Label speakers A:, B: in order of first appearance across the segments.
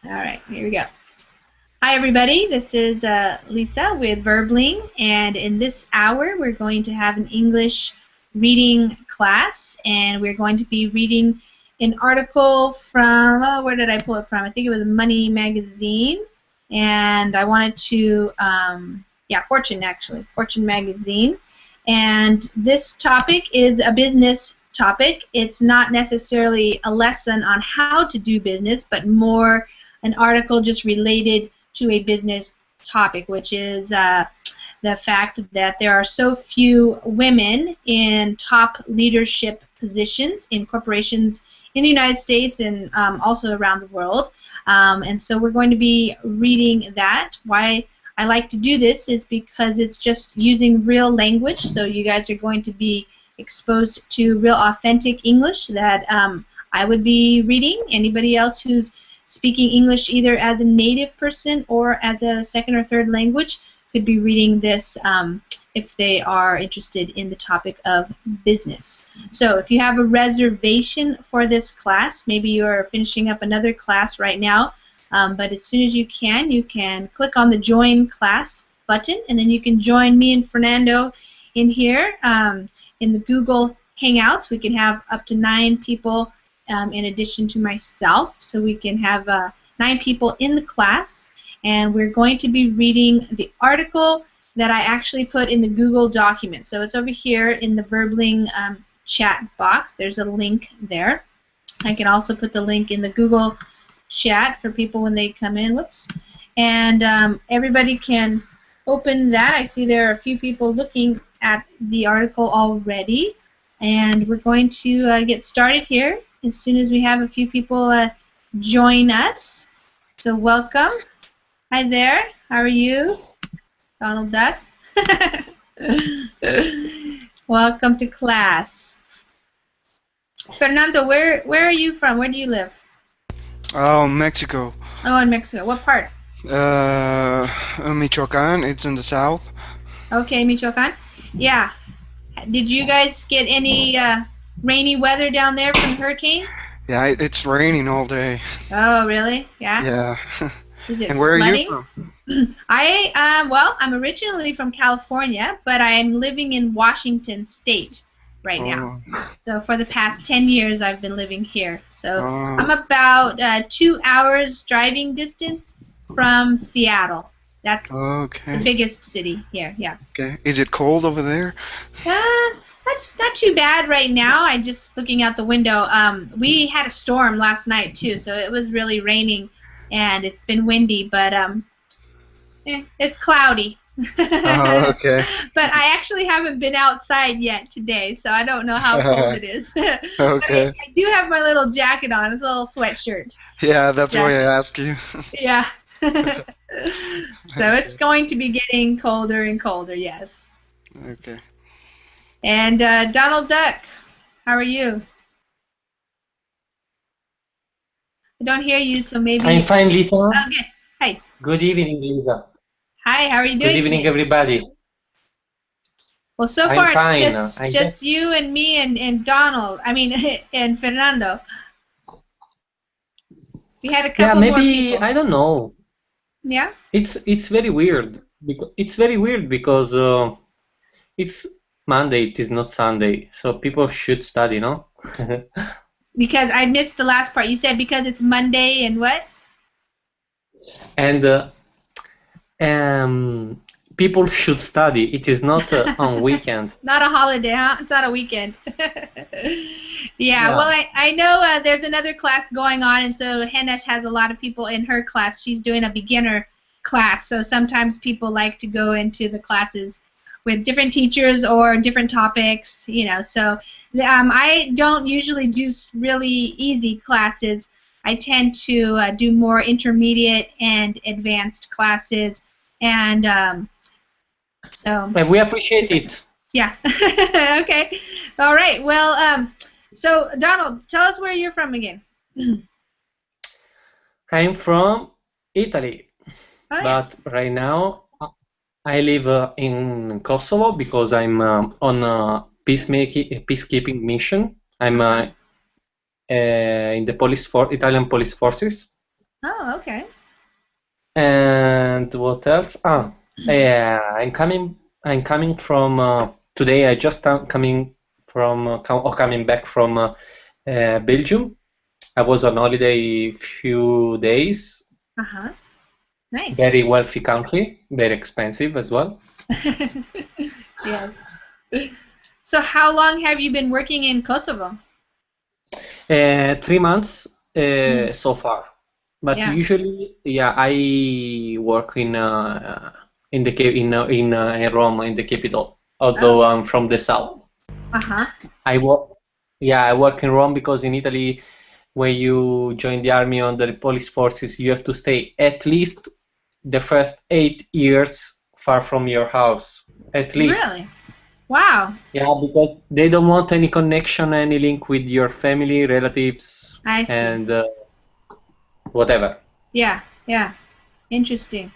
A: All right, here we go. Hi, everybody. This is Lisa with Verbling, and in this hour, we're going to have an English reading class, and we're going to be reading an article from, where did I pull it from? I think it was Money Magazine, and I wanted to, yeah, Fortune, actually, Fortune Magazine. And this topic is a business topic. It's not necessarily a lesson on how to do business, but more an article just related to a business topic, which is the fact that there are so few women in top leadership positions in corporations in the United States and also around the world. And so we're going to be reading that. Why I like to do this is because it's just using real language, so you guys are going to be exposed to real authentic English that I would be reading. Anybody else who's speaking English either as a native person or as a second or third language could be reading this if they are interested in the topic of business. So if you have a reservation for this class, maybe you're finishing up another class right now, but as soon as you can click on the Join Class button, and then you can join me and Fernando in here in the Google Hangouts. We can have up to 9 people in addition to myself, so we can have 9 people in the class, and we're going to be reading the article that I actually put in the Google document. So it's over here in the Verbling chat box. There's a link there. I can also put the link in the Google chat for people when they come in. Whoops. And everybody can open that. I see there are a few people looking at the article already, and we're going to get started here as soon as we have a few people join us. So welcome. Hi there. How are you? Donald Duck. Welcome to class. Fernando, where are you from? Where do you live?
B: Oh, Mexico.
A: Oh, in Mexico. What part?
B: Michoacan. It's in the south.
A: Okay, Michoacan. Yeah. Did you guys get any rainy weather down there from the hurricane?
B: Yeah, it's raining all day.
A: Oh, really? Yeah.
B: Yeah.
A: Is it
B: And where
A: flooding?
B: are you from?
A: Well, I'm originally from California, but I'm living in Washington State right now. So for the past 10 years, I've been living here. So I'm about 2 hours driving distance from Seattle. That's the biggest city here. Yeah.
B: Okay. Is it cold over there?
A: That's not too bad right now. I'm just looking out the window. We had a storm last night too, so it was really raining, and it's been windy, but it's cloudy.
B: Oh, okay.
A: But I actually haven't been outside yet today, so I don't know how cold it is.
B: Okay.
A: I do have my little jacket on. It's a little sweatshirt.
B: Yeah, that's why I asked you.
A: Yeah. So it's going to be getting colder and colder, yes.
B: Okay.
A: And Donald Duck, how are you? I don't hear you, so maybe...
C: I'm fine, Lisa.
A: Okay. Hi.
C: Good evening, Lisa.
A: Hi, how are you doing
C: Good evening,
A: today?
C: everybody.
A: Well, so far it's just you and me and Donald. I mean, and Fernando. We had a couple more people.
C: I don't know.
A: Yeah.
C: It's very weird. It's very weird because it's Monday. It is not Sunday, so people should study, no?
A: Because I missed the last part. You said because it's Monday and what?
C: And people should study. It is not on weekend.
A: Not a holiday, huh? It's not a weekend. Yeah, well, I know there's another class going on, and so Henesh has a lot of people in her class. She's doing a beginner class, so sometimes people like to go into the classes with different teachers or different topics, you know. So I don't usually do really easy classes. I tend to do more intermediate and advanced classes, and so.
C: And we appreciate it.
A: Yeah. Okay. All right. Well, so Donald, tell us where you're from again.
C: I'm from Italy, but right now I live in Kosovo because I'm on a peacekeeping mission. I'm in the Italian police forces.
A: Oh, okay.
C: And what else? Yeah, I'm coming. I'm coming from today. I just coming from coming back from Belgium. I was on holiday few days.
A: Uh-huh. Nice.
C: Very wealthy country, very expensive as well.
A: Yes. So how long have you been working in Kosovo?
C: 3 months so far, but
A: Yeah.
C: usually, yeah, I work in the in Rome, in the capital. Although
A: Oh.
C: I'm from the south,
A: Uh-huh.
C: I work. Yeah, I work in Rome because in Italy, when you join the army or the police forces, you have to stay at least the first 8 years far from your house, at least.
A: Really? Wow.
C: Yeah, because they don't want any connection, any link with your family, relatives,
A: I see.
C: and whatever.
A: Yeah, yeah. Interesting.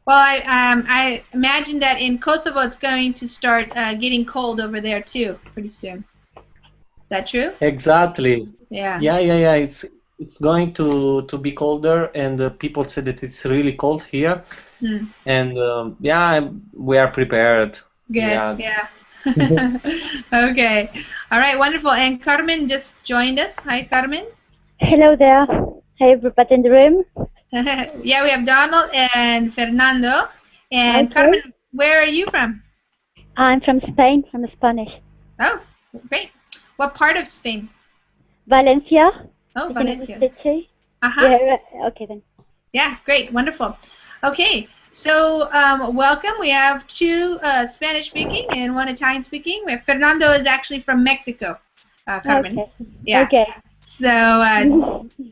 A: Well, I imagine that in Kosovo it's going to start getting cold over there too pretty soon. Is that true?
C: Exactly.
A: Yeah.
C: Yeah. It's going to be colder, and people say that it's really cold here,
A: Hmm.
C: and yeah, we are prepared.
A: Good.
C: Yeah.
A: Yeah. Okay. All right. Wonderful. And Carmen just joined us. Hi, Carmen.
D: Hello there. Hey, everybody in the room.
A: Yeah, we have Donald and Fernando. And
D: Okay.
A: Carmen, where are you from?
D: I'm from Spain. I'm Spanish.
A: Oh, great. What part of Spain?
D: Valencia.
A: Oh,
D: You know the
A: Valencia.
D: city?
A: Uh-huh.
D: Yeah. Okay then.
A: Yeah, great. Wonderful. Okay. So, welcome. We have two Spanish speaking and one Italian speaking. We have Fernando is actually from Mexico, Carmen.
D: Okay.
A: Yeah.
D: Okay.
A: So,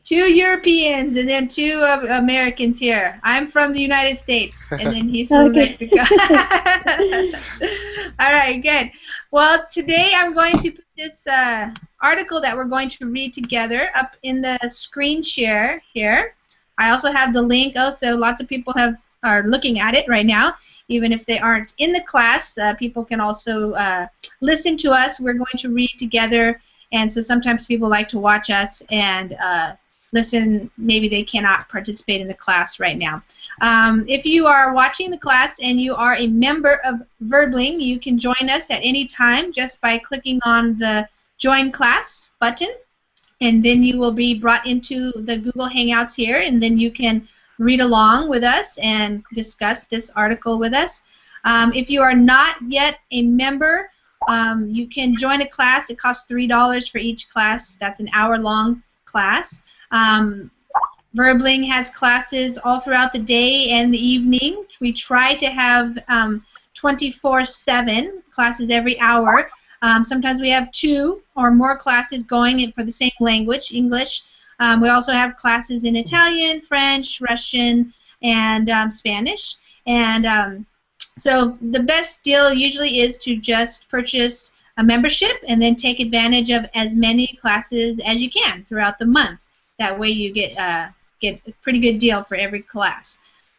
A: two Europeans and then two Americans here. I'm from the United States, and then he's from
D: Okay.
A: Mexico. All right, good. Well, today I'm going to put this article that we're going to read together up in the screen share here. I also have the link. Also, lots of people are looking at it right now, even if they aren't in the class. People can also listen to us. We're going to read together. And so sometimes people like to watch us and listen. Maybe they cannot participate in the class right now. If you are watching the class and you are a member of Verbling, you can join us at any time just by clicking on the Join Class button. And then you will be brought into the Google Hangouts here, and then you can read along with us and discuss this article with us. If you are not yet a member, you can join a class. It costs $3 for each class. That's an hour-long class. Verbling has classes all throughout the day and the evening. We try to have 24/7 classes every hour. Sometimes we have 2 or more classes going for the same language, English. We also have classes in Italian, French, Russian, and Spanish. And so the best deal usually is to just purchase a membership and then take advantage of as many classes as you can throughout the month. That way you get a pretty good deal for every class.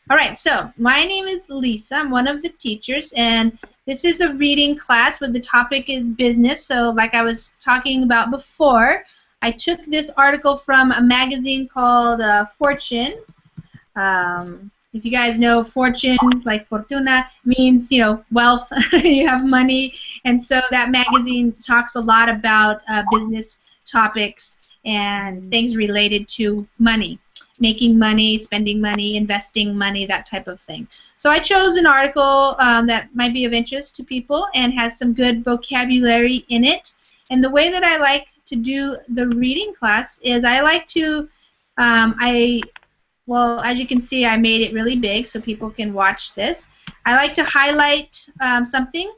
A: All right, so my name is Lisa. I'm one of the teachers, and this is a reading class, but the topic is business. So like I was talking about before, I took this article from a magazine called Fortune. If you guys know Fortune, like Fortuna, means, you know, wealth. You have money. And so that magazine talks a lot about business topics and things related to money. Making money, spending money, investing money, that type of thing. So I chose an article that might be of interest to people and has some good vocabulary in it. And the way that I like to do the reading class is I like to, well, as you can see, I made it really big so people can watch this. I like to highlight something.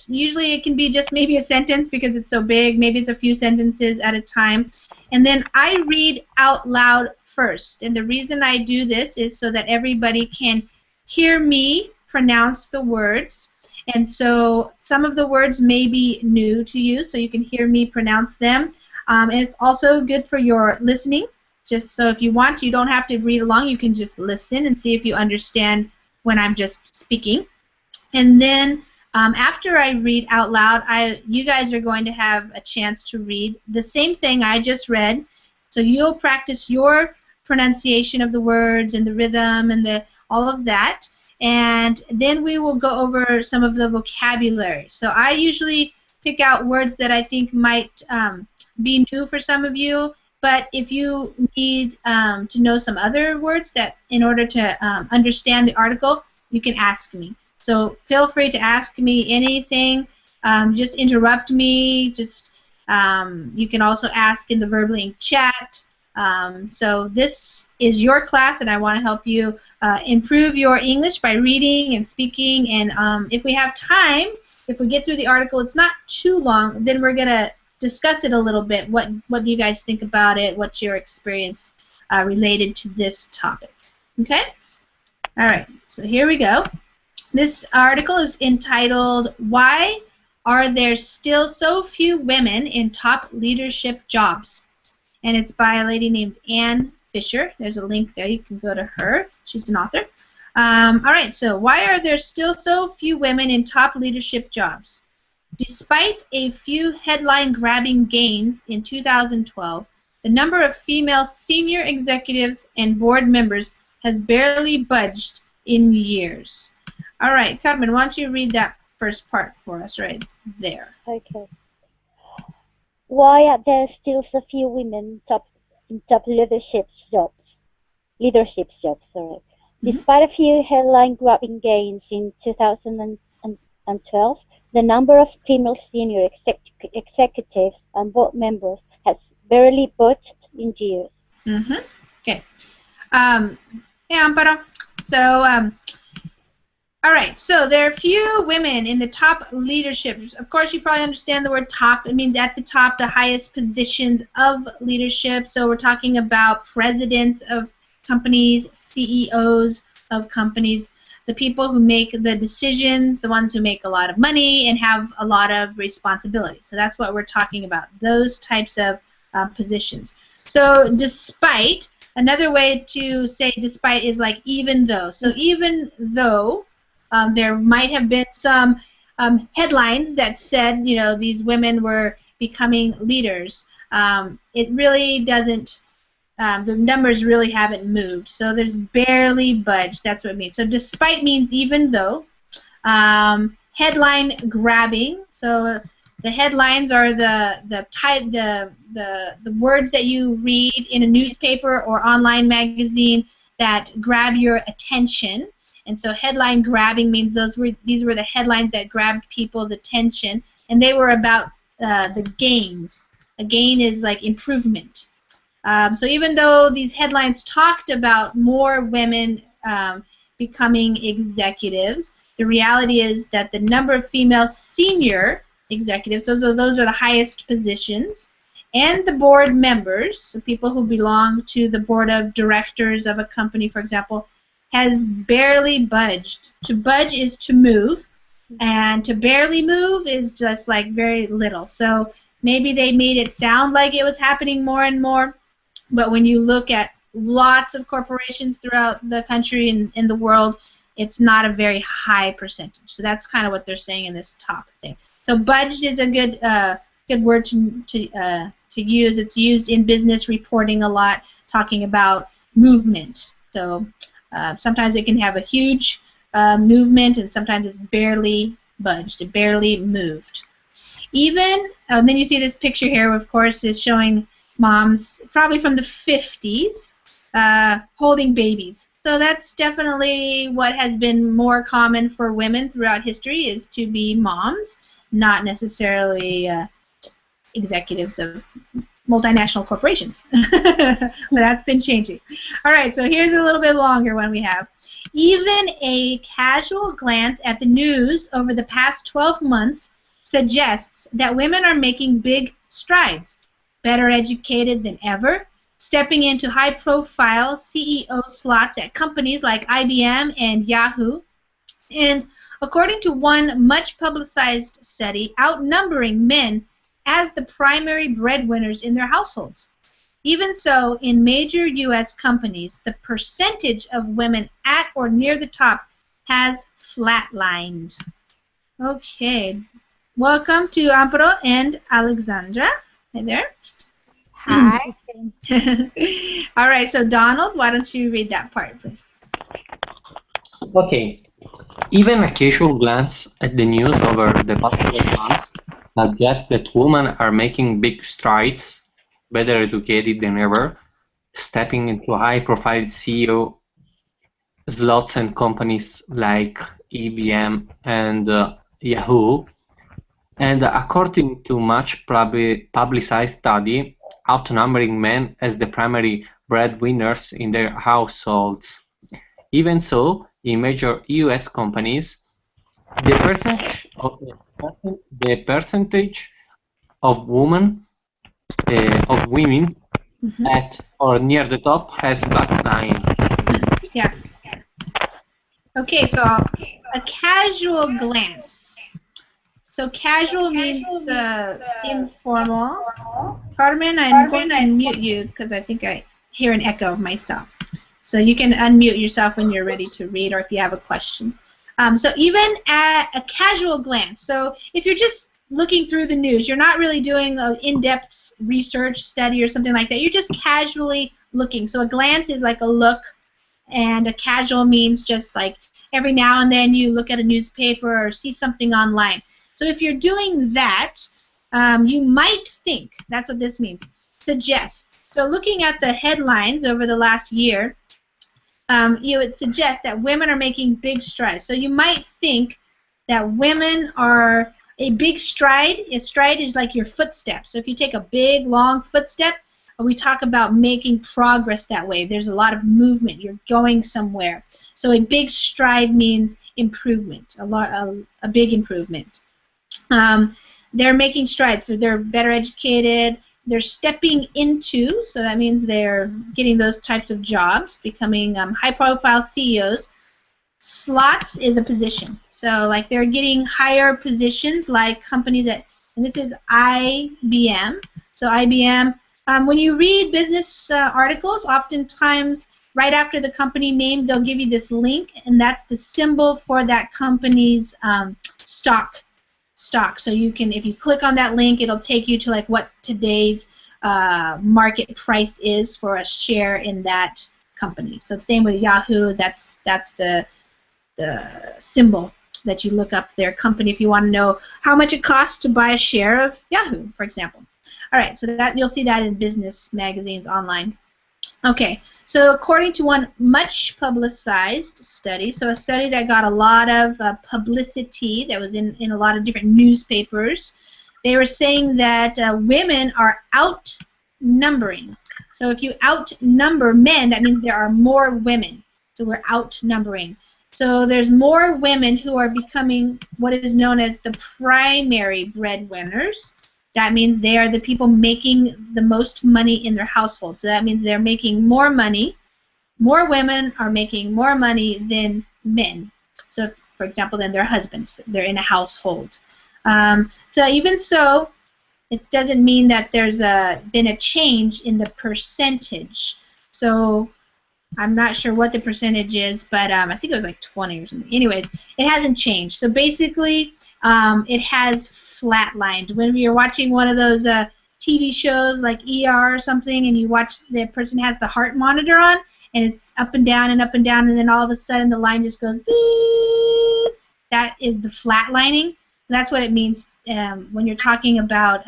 A: Usually it can be just maybe a sentence because it's so big. Maybe it's a few sentences at a time. And then I read out loud first. And the reason I do this is so that everybody can hear me pronounce the words. And so some of the words may be new to you, so you can hear me pronounce them. And it's also good for your listening. Just so if you want, you don't have to read along. You can just listen and see if you understand when I'm just speaking. And then after I read out loud, you guys are going to have a chance to read the same thing I just read. So you'll practice your pronunciation of the words and the rhythm and all of that. And then we will go over some of the vocabulary. So I usually pick out words that I think might be new for some of you. But if you need to know some other words that in order to understand the article, you can ask me. So feel free to ask me anything. Just interrupt me. Just you can also ask in the Verbling chat. So this is your class, and I want to help you improve your English by reading and speaking. And if we have time, if we get through the article, it's not too long, then we're going to discuss it a little bit. What do you guys think about it? What's your experience related to this topic? Okay? All right, so here we go. This article is entitled, Why Are There Still So Few Women in Top Leadership Jobs? And it's by a lady named Anne Fisher. There's a link there. You can go to her. She's an author. All right, so why are there still so few women in top leadership jobs? Despite a few headline-grabbing gains in 2012, the number of female senior executives and board members has barely budged in years. All right, Carmen, why don't you read that first part for us right there?
D: Okay. Why are there still so few women in top leadership jobs? Despite a few headline-grabbing gains in 2012, the number of female senior executives and board members has barely budged in years.
A: Okay. Hey, Amparo. So, all right. So there are few women in the top leadership. Of course, you probably understand the word top. It means at the top, the highest positions of leadership. So we're talking about presidents of companies, CEOs of companies, the people who make the decisions, the ones who make a lot of money and have a lot of responsibility. So that's what we're talking about, those types of positions. So despite, another way to say despite is like even though. So even though there might have been some headlines that said, you know, these women were becoming leaders, it really doesn't, the numbers really haven't moved. So there's barely budged. That's what it means. So despite means even though. Headline grabbing. So the headlines are the words that you read in a newspaper or online magazine that grab your attention. And so headline grabbing means these were the headlines that grabbed people's attention, and they were about the gains. A gain is like improvement. So even though these headlines talked about more women becoming executives, the reality is that the number of female senior executives, those are the highest positions, and the board members, so people who belong to the board of directors of a company, for example, has barely budged. To budge is to move, and to barely move is just like very little. So maybe they made it sound like it was happening more and more, but when you look at lots of corporations throughout the country and in the world, it's not a very high percentage. So that's kind of what they're saying in this top thing. So budged is a good word to use. It's used in business reporting a lot, talking about movement. So sometimes it can have a huge movement, and sometimes it's barely budged, it barely moved. Even, then you see this picture here, of course, is showing moms, probably from the 50s, holding babies. So that's definitely what has been more common for women throughout history, is to be moms, not necessarily executives of multinational corporations. But that's been changing. All right, so here's a little bit longer one we have. Even a casual glance at the news over the past 12 months suggests that women are making big strides, better educated than ever, stepping into high-profile CEO slots at companies like IBM and Yahoo, and according to one much-publicized study, outnumbering men as the primary breadwinners in their households. Even so, in major U.S. companies, the percentage of women at or near the top has flatlined. Okay. Welcome to Amparo and Alexandra. Hey there.
D: Hi.
A: All right, so Donald, why don't you read that part, please?
C: Okay. Even a casual glance at the news over the past 12 months suggests that women are making big strides, better educated than ever, stepping into high-profile CEO slots and companies like IBM and Yahoo. And according to much publicized study, outnumbering men as the primary breadwinners in their households. Even so, in major US companies, the percentage of women at or near the top has flatlined.
A: Yeah. Okay, so a casual glance. So casual means informal. Carmen, I'm going to mute you because I think I hear an echo of myself. So you can unmute yourself when you're ready to read or if you have a question. So even at a casual glance, so if you're just looking through the news, you're not really doing an in-depth research study or something like that. You're just casually looking. So a glance is like a look, and a casual means just like every now and then you look at a newspaper or see something online. So if you're doing that, you might think, that's what this means, suggests. So looking at the headlines over the last year, it suggests that women are making big strides. So you might think that women are a big stride. A stride is like your footstep. So if you take a big, long footstep, we talk about making progress that way. There's a lot of movement. You're going somewhere. So a big stride means improvement, a big improvement. They're making strides. So they're better educated. They're stepping into, so that means they're getting those types of jobs, becoming high-profile CEOs. Slots is a position. So like they're getting higher positions like companies and this is IBM. So IBM, when you read business articles, oftentimes right after the company name, they'll give you this link, and that's the symbol for that company's stock. So you can, if you click on that link, it'll take you to like what today's market price is for a share in that company. So the same with Yahoo. That's the symbol that you look up their company if you want to know how much it costs to buy a share of Yahoo, for example. All right, so that you'll see that in business magazines online. Okay, so according to one much publicized study, so a study that got a lot of publicity, that was in a lot of different newspapers, they were saying that women are outnumbering. So if you outnumber men, that means there are more women. So we're outnumbering. So there's more women who are becoming what is known as the primary breadwinners. That means they are the people making the most money in their household. So that means they're making more money. More women are making more money than men. So, if, for example, than their husbands. They're in a household. So even so, it doesn't mean that there's been a change in the percentage. So I'm not sure what the percentage is, but I think it was like 20 or something. Anyways, it hasn't changed. So basically, it has flatlined. When you're watching one of those TV shows like ER or something, and you watch the person has the heart monitor on, and it's up and down and up and down, and then all of a sudden the line just goes beep. That is the flatlining. That's what it means when you're talking about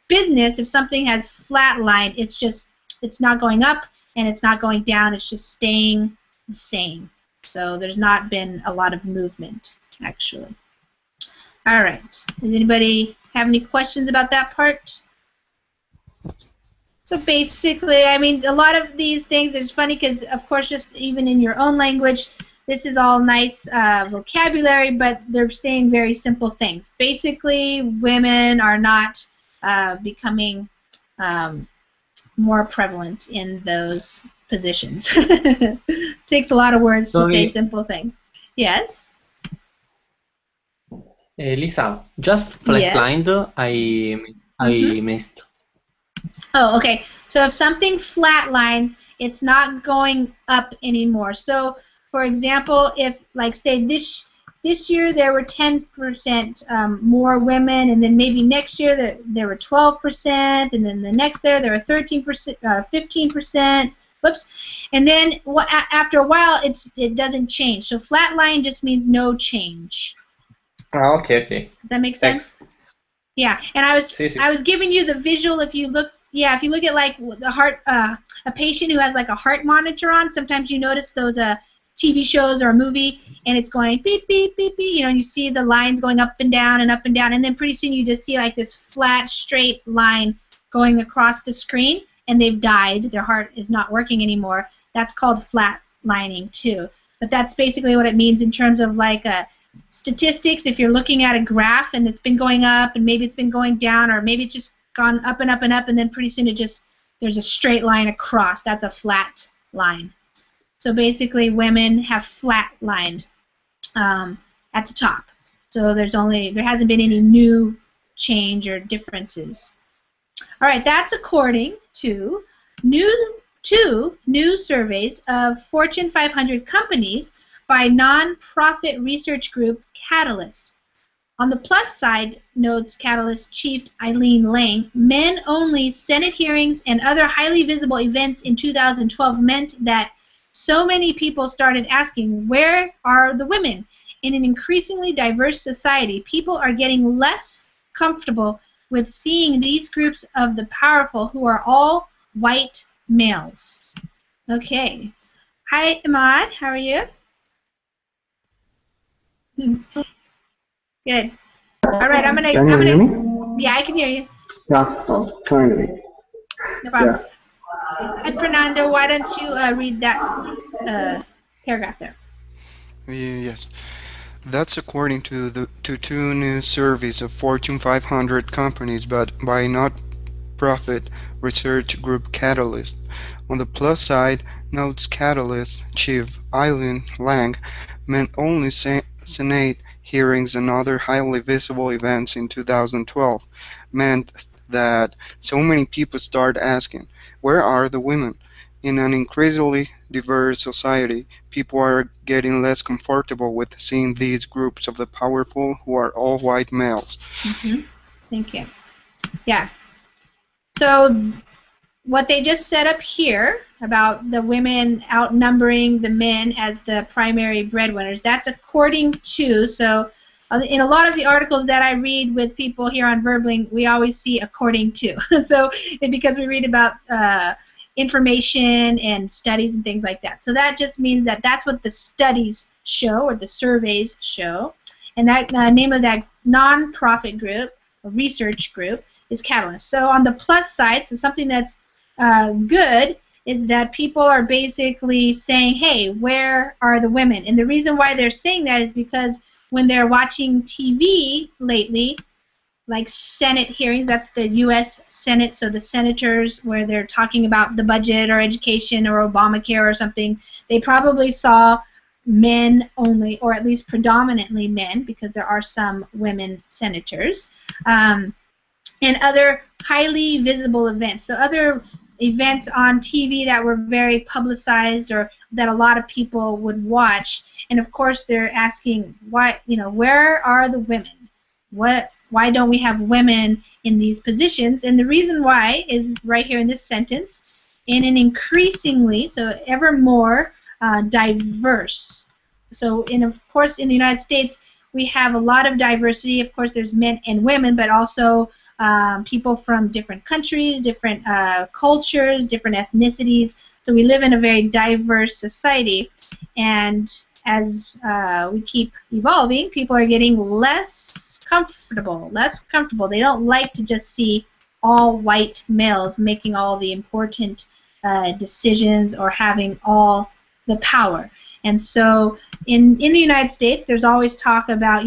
A: business. If something has flatlined, it's not going up and it's not going down. It's just staying the same. So there's not been a lot of movement, actually. All right. Does anybody have any questions about that part? So basically, I mean, a lot of these things, it's funny because, of course, just even in your own language, this is all nice vocabulary, but they're saying very simple things. Basically, women are not becoming more prevalent in those positions. Takes a lot of words to say simple thing. Yes?
C: Lisa, just flatlined, I missed.
A: Oh, okay. So if something flatlines, it's not going up anymore. So, for example, if, like, say, this this year there were 10% more women, and then maybe next year there were 12%, and then the next year there were 13%, 15%. Whoops, and then after a while it doesn't change. So flat line just means no change.
C: Okay, okay.
A: Does that make sense?
C: Thanks.
A: Yeah, and I was giving you the visual. If you look at like the heart, a patient who has like a heart monitor on, sometimes you notice those TV shows or a movie, and it's going beep beep beep beep. You know, and you see the lines going up and down and up and down, and then pretty soon you just see like this flat, straight line going across the screen, and they've died. Their heart is not working anymore. That's called flat lining too. But that's basically what it means in terms of like a statistics. If you're looking at a graph and it's been going up and maybe it's been going down, or maybe it's just gone up and up and up, and then pretty soon there's a straight line across. That's a flat line. So basically women have flat lined at the top. So there hasn't been any new change or differences. All right, that's according to two new surveys of Fortune 500 companies by non-profit research group Catalyst. On the plus side, notes Catalyst chief Eileen Lang, men-only Senate hearings and other highly visible events in 2012 meant that so many people started asking, where are the women? In an increasingly diverse society, people are getting less comfortable with seeing these groups of the powerful who are all white males. Okay. Hi, Ahmad. How are you? Good. All right,
E: Can you hear me?
A: Yeah, I can hear you.
E: Yeah, finally.
A: No problem.
E: Yeah.
A: Hi, Fernando. Why don't you read that paragraph there?
B: Yes. That's according to two new surveys of Fortune 500 companies, but by not-profit research group Catalyst. On the plus side, notes Catalyst chief Eileen Lang, men-only Senate hearings and other highly visible events in 2012 meant that so many people started asking, where are the women? In an increasingly diverse society, people are getting less comfortable with seeing these groups of the powerful who are all white males.
A: Mm-hmm. Thank you. Yeah. So what they just set up here about the women outnumbering the men as the primary breadwinners, that's according to, so in a lot of the articles that I read with people here on Verbling, we always see according to. So because we read about information and studies and things like that. So that just means that that's what the studies show or the surveys show. And that name of that non-profit group, or research group, is Catalyst. So on the plus side, so something that's good is that people are basically saying, hey, where are the women? And the reason why they're saying that is because when they're watching TV lately, like Senate hearings, that's the U.S. Senate, so the senators where they're talking about the budget or education or Obamacare or something, they probably saw men only, or at least predominantly men, because there are some women senators, and other highly visible events. So other events on TV that were very publicized or that a lot of people would watch. And of course they're asking, why, where are the women? Why don't we have women in these positions? And the reason why is right here in this sentence, in an increasingly, so ever more diverse. So of course in the United States we have a lot of diversity. Of course there's men and women, but also people from different countries, different cultures, different ethnicities. So we live in a very diverse society, and as we keep evolving, people are getting less comfortable. They don't like to just see all white males making all the important decisions or having all the power. And so in the United States, there's always talk about,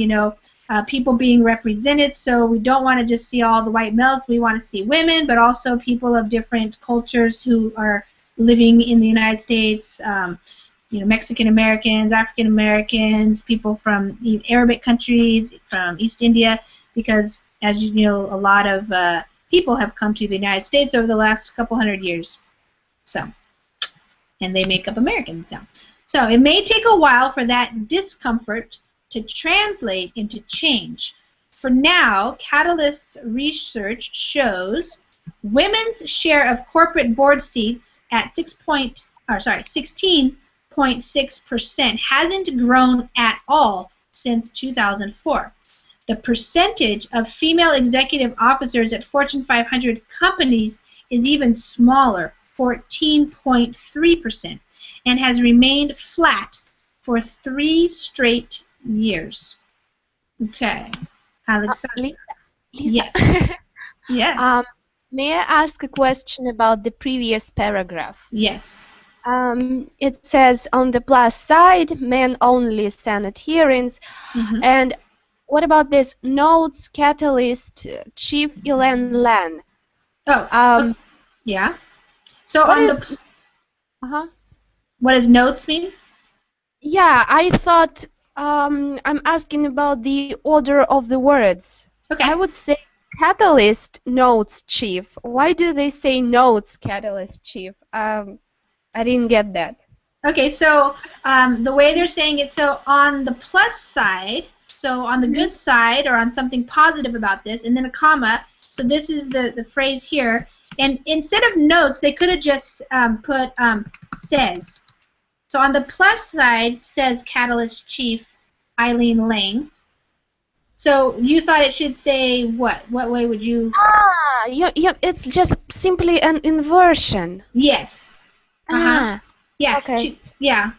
A: people being represented, so we don't want to just see all the white males. We want to see women, but also people of different cultures who are living in the United States, Mexican Americans, African Americans, people from Arabic countries, from East India, because as you know, a lot of people have come to the United States over the last couple hundred years. So, and they make up Americans now. So it may take a while for that discomfort to translate into change. For now, Catalyst research shows women's share of corporate board seats at 16.6% hasn't grown at all since 2004. The percentage of female executive officers at Fortune 500 companies is even smaller, 14.3%, and has remained flat for 3 straight years. Okay. Alexandra.
F: Lisa.
A: Yes. Yes.
F: May I ask a question about the previous paragraph?
A: Yes.
F: It says on the plus side, men-only Senate hearings. And what about this? Notes Catalyst Chief Elaine Lan.
A: Oh, yeah. So
F: what
A: on
F: is,
A: the... What does notes mean?
F: Yeah, I thought I'm asking about the order of the words.
A: Okay.
F: I would say Catalyst Notes Chief. Why do they say Notes Catalyst Chief? I didn't get that.
A: Okay, so the way they're saying it, so on the plus side, so on the good side or on something positive about this, and then a comma, so this is the phrase here, and instead of notes, they could have just put says. So on the plus side, says Catalyst Chief Eileen Lang. So you thought it should say what? What way would you?
F: Yeah, it's just simply an inversion.
A: Yes. Yeah.
F: Okay.
A: Yeah.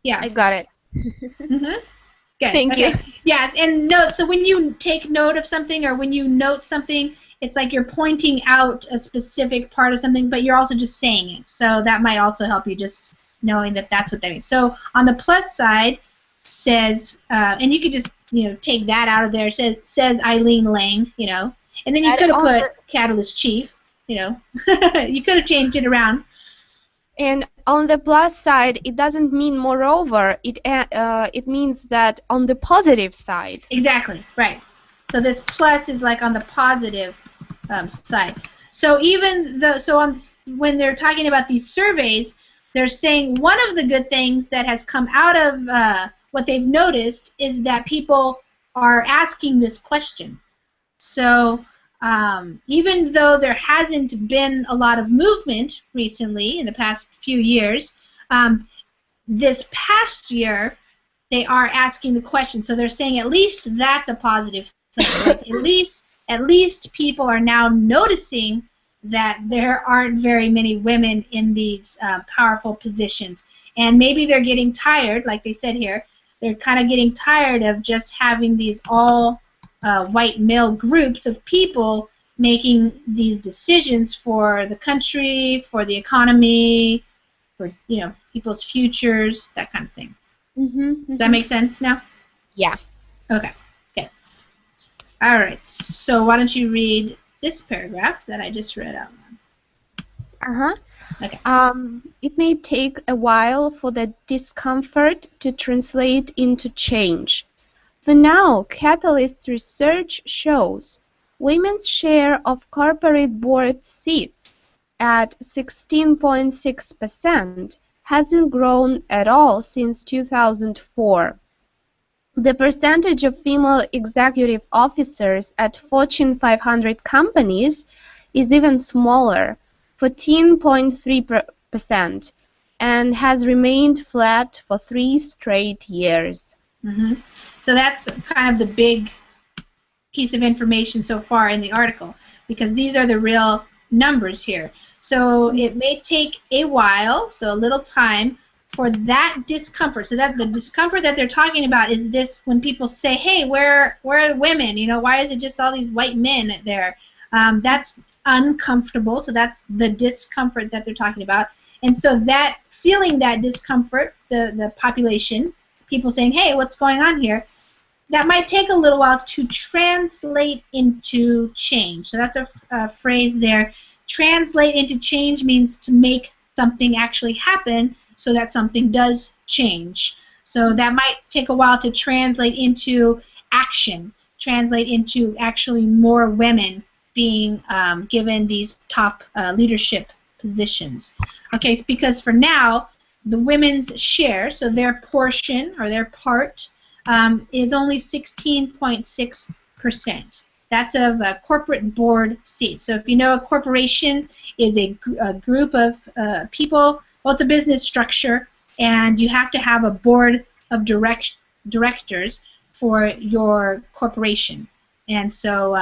F: I got it.
A: Good.
F: Thank you.
A: Yes, and note. So when you take note of something or when you note something, it's like you're pointing out a specific part of something, but you're also just saying it. So that might also help you just knowing that that's what that means. So on the plus side says, and you could just take that out of there. Says Eileen Lang, and then you could have put Catalyst Chief, you could have changed it around.
F: And on the plus side, it doesn't mean moreover. It means that on the positive side.
A: Exactly, right. So this plus is like on the positive side. So even though, when they're talking about these surveys, they're saying one of the good things that has come out of what they've noticed is that people are asking this question. So even though there hasn't been a lot of movement recently in the past few years, this past year they are asking the question. So they're saying at least that's a positive thing. Like at least people are now noticing that there aren't very many women in these powerful positions, and maybe they're getting tired, like they said here. They're kind of getting tired of just having these all white male groups of people making these decisions for the country, for the economy, for people's futures, that kind of thing. Does that make sense now?
F: Yeah.
A: Okay. Good. All right. So why don't you read this paragraph that I just read out loud? Okay.
F: It may take a while for the discomfort to translate into change. For now, Catalyst's research shows women's share of corporate board seats at 16.6% hasn't grown at all since 2004. The percentage of female executive officers at Fortune 500 companies is even smaller, 14.3%, and has remained flat for 3 straight years.
A: So that's kind of the big piece of information so far in the article, because these are the real numbers here. So it may take a while, so a little time, for that discomfort. So that the discomfort that they're talking about is this: when people say, "Hey, where are the women? Why is it just all these white men there?" That's uncomfortable. So that's the discomfort that they're talking about. And so that feeling that discomfort, the population, people saying, "Hey, what's going on here?" That might take a little while to translate into change. So that's a phrase there. Translate into change means to make something actually happen so that something does change. So that might take a while to translate into action, translate into actually more women being given these top leadership positions. Okay, because for now, the women's share, so their portion or their part, is only 16.6%. That's of corporate board seats. So if you know, a corporation is a group of people. Well, it's a business structure, and you have to have a board of directors for your corporation. And so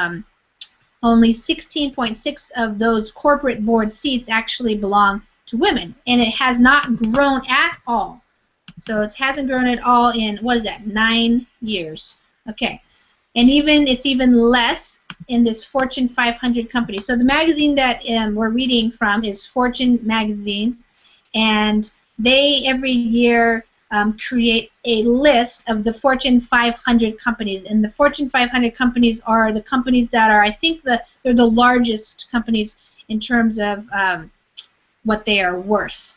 A: only 16.6 of those corporate board seats actually belong to women, and it has not grown at all. So it hasn't grown at all in, what is that, 9 years. Okay. And it's even less in this Fortune 500 company. So the magazine that we're reading from is Fortune magazine, and they every year create a list of the Fortune 500 companies. And the Fortune 500 companies are the companies that are, I think, they're the largest companies in terms of what they are worth.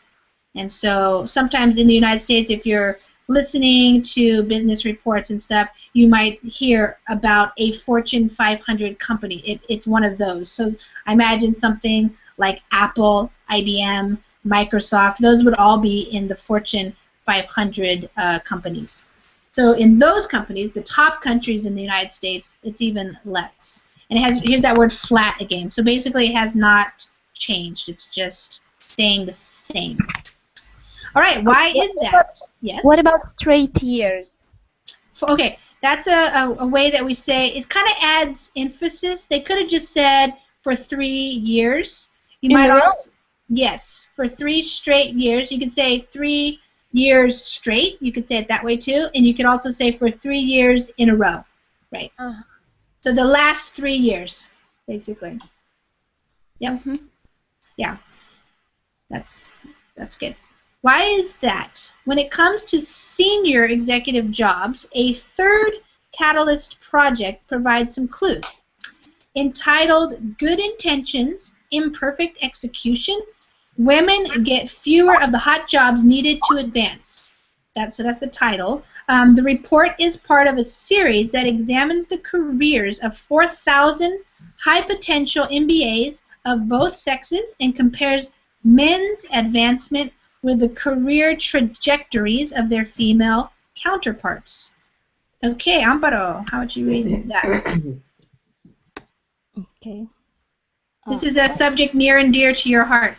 A: And so sometimes in the United States, if you're listening to business reports and stuff, you might hear about a Fortune 500 company. It's one of those. So I imagine something like Apple, IBM, Microsoft, those would all be in the Fortune 500 companies. So in those companies, the top countries in the United States, it's even less. And here's that word flat again. So basically it has not changed. It's just staying the same. All right, why is that? Yes?
F: What about straight years?
A: Okay, that's a way that we say, it kind of adds emphasis. They could have just said for 3 years. You might also, yes, for 3 straight years. You could say 3 years straight. You could say it that way too. And you could also say for 3 years in a row, right? So the last 3 years, basically. Yep. Yeah, that's good. Why is that? When it comes to senior executive jobs, a third Catalyst project provides some clues. Entitled Good Intentions, Imperfect Execution, women get fewer of the hot jobs needed to advance. So that's the title. The report is part of a series that examines the careers of 4,000 high-potential MBAs of both sexes and compares men's advancement with the career trajectories of their female counterparts. Okay, Amparo, how would you read that?
D: Okay.
A: This is a subject near and dear to your heart.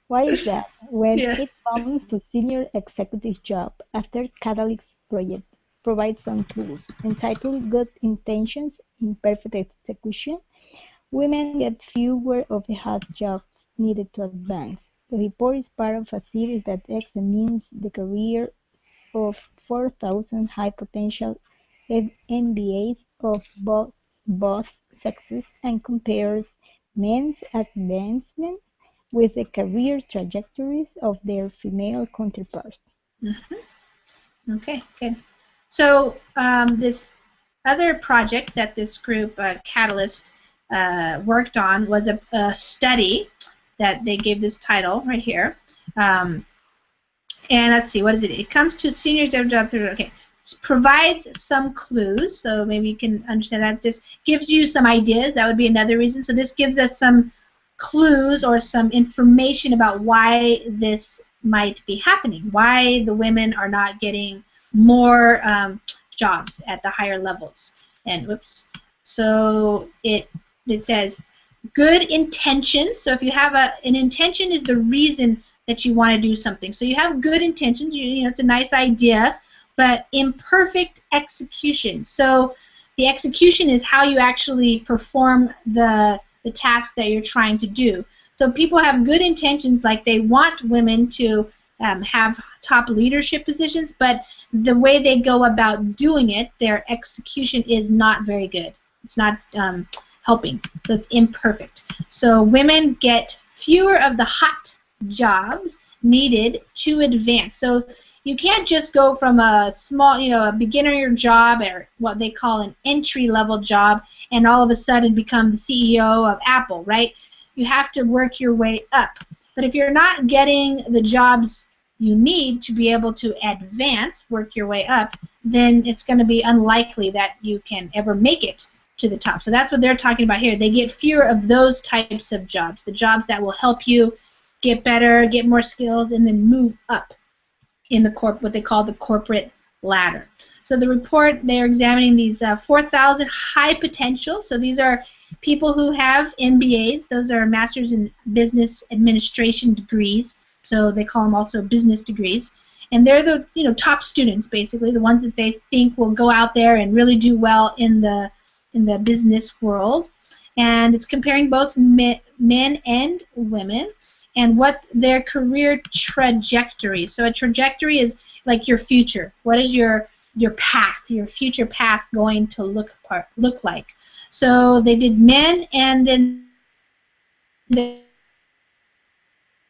D: Why is that? When
A: Yeah.
D: it comes to senior executive job, a third Catalyst project provides some tools. Entitled Good Intentions, Imperfect Execution, women get fewer of the hot jobs needed to advance. The report is part of a series that examines the career of 4,000 high-potential MBAs of both sexes and compares men's advancements with the career trajectories of their female counterparts.
A: Okay, good. So this other project that this group, Catalyst, worked on was a study that they gave this title right here. And let's see, what is it? It comes to seniors their job through, okay, provides some clues, so maybe you can understand that. This gives you some ideas. That would be another reason. So this gives us some clues or some information about why this might be happening, why the women are not getting more jobs at the higher levels. And whoops. So it says good intentions. So if you have an intention is the reason that you want to do something. So you have good intentions. You know, it's a nice idea, but imperfect execution. So the execution is how you actually perform the task that you're trying to do. So people have good intentions, like they want women to have top leadership positions, but the way they go about doing it, their execution is not very good. It's not helping, so it's imperfect. So women get fewer of the hot jobs needed to advance. So you can't just go from a small, a beginner job or what they call an entry-level job and all of a sudden become the CEO of Apple, right? You have to work your way up. But if you're not getting the jobs you need to be able to advance, work your way up, then it's going to be unlikely that you can ever make it to the top. So that's what they're talking about here. They get fewer of those types of jobs, the jobs that will help you get better, get more skills, and then move up in the what they call the corporate ladder. So the report, they're examining these 4,000 high potential. So these are people who have MBAs. Those are Masters in Business Administration degrees. So they call them also business degrees. And they're the top students, basically, the ones that they think will go out there and really do well in the business world. And it's comparing both men and women and what their career trajectory. So a trajectory is like your future. What is your path, your future path going to look like? So they did men, and then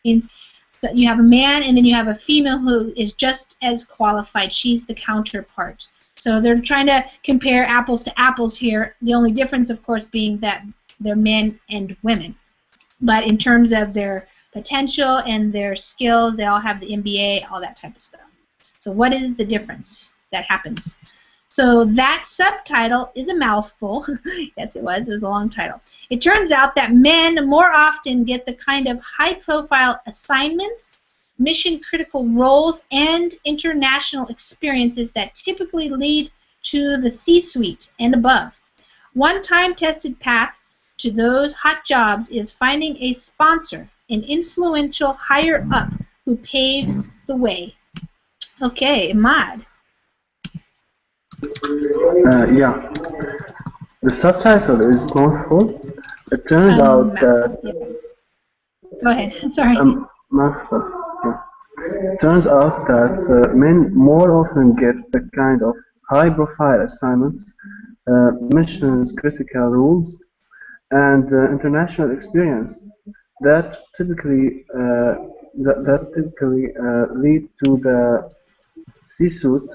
A: means so you have a man and then you have a female who is just as qualified. She's the counterpart. So they're trying to compare apples to apples here. The only difference, of course, being that they're men and women. But in terms of their potential and their skills, they all have the MBA, all that type of stuff. So what is the difference that happens? So that subtitle is a mouthful. Yes, it was. It was a long title. It turns out that men more often get the kind of high-profile assignments, mission-critical roles, and international experiences that typically lead to the C-suite and above. One time-tested path to those hot jobs is finding a sponsor, an influential higher-up who paves the way. Okay, Ahmad.
E: Yeah, the subtitle is mouthful. It turns out that
A: Go ahead. Sorry.
E: mouthful. Yeah. It turns out that men more often get the kind of high-profile assignments, missions, critical roles, and international experience that typically lead to the C-suite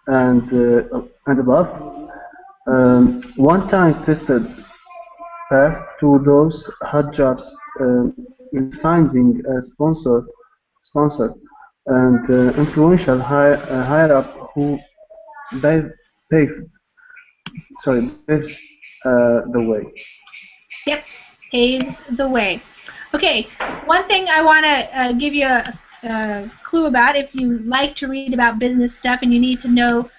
E: and above. One time tested path to those hot jobs is finding a sponsor and influential higher up who paves the way.
A: Yep, paves the way. Okay, one thing I want to give you a clue about, if you like to read about business stuff and you need to know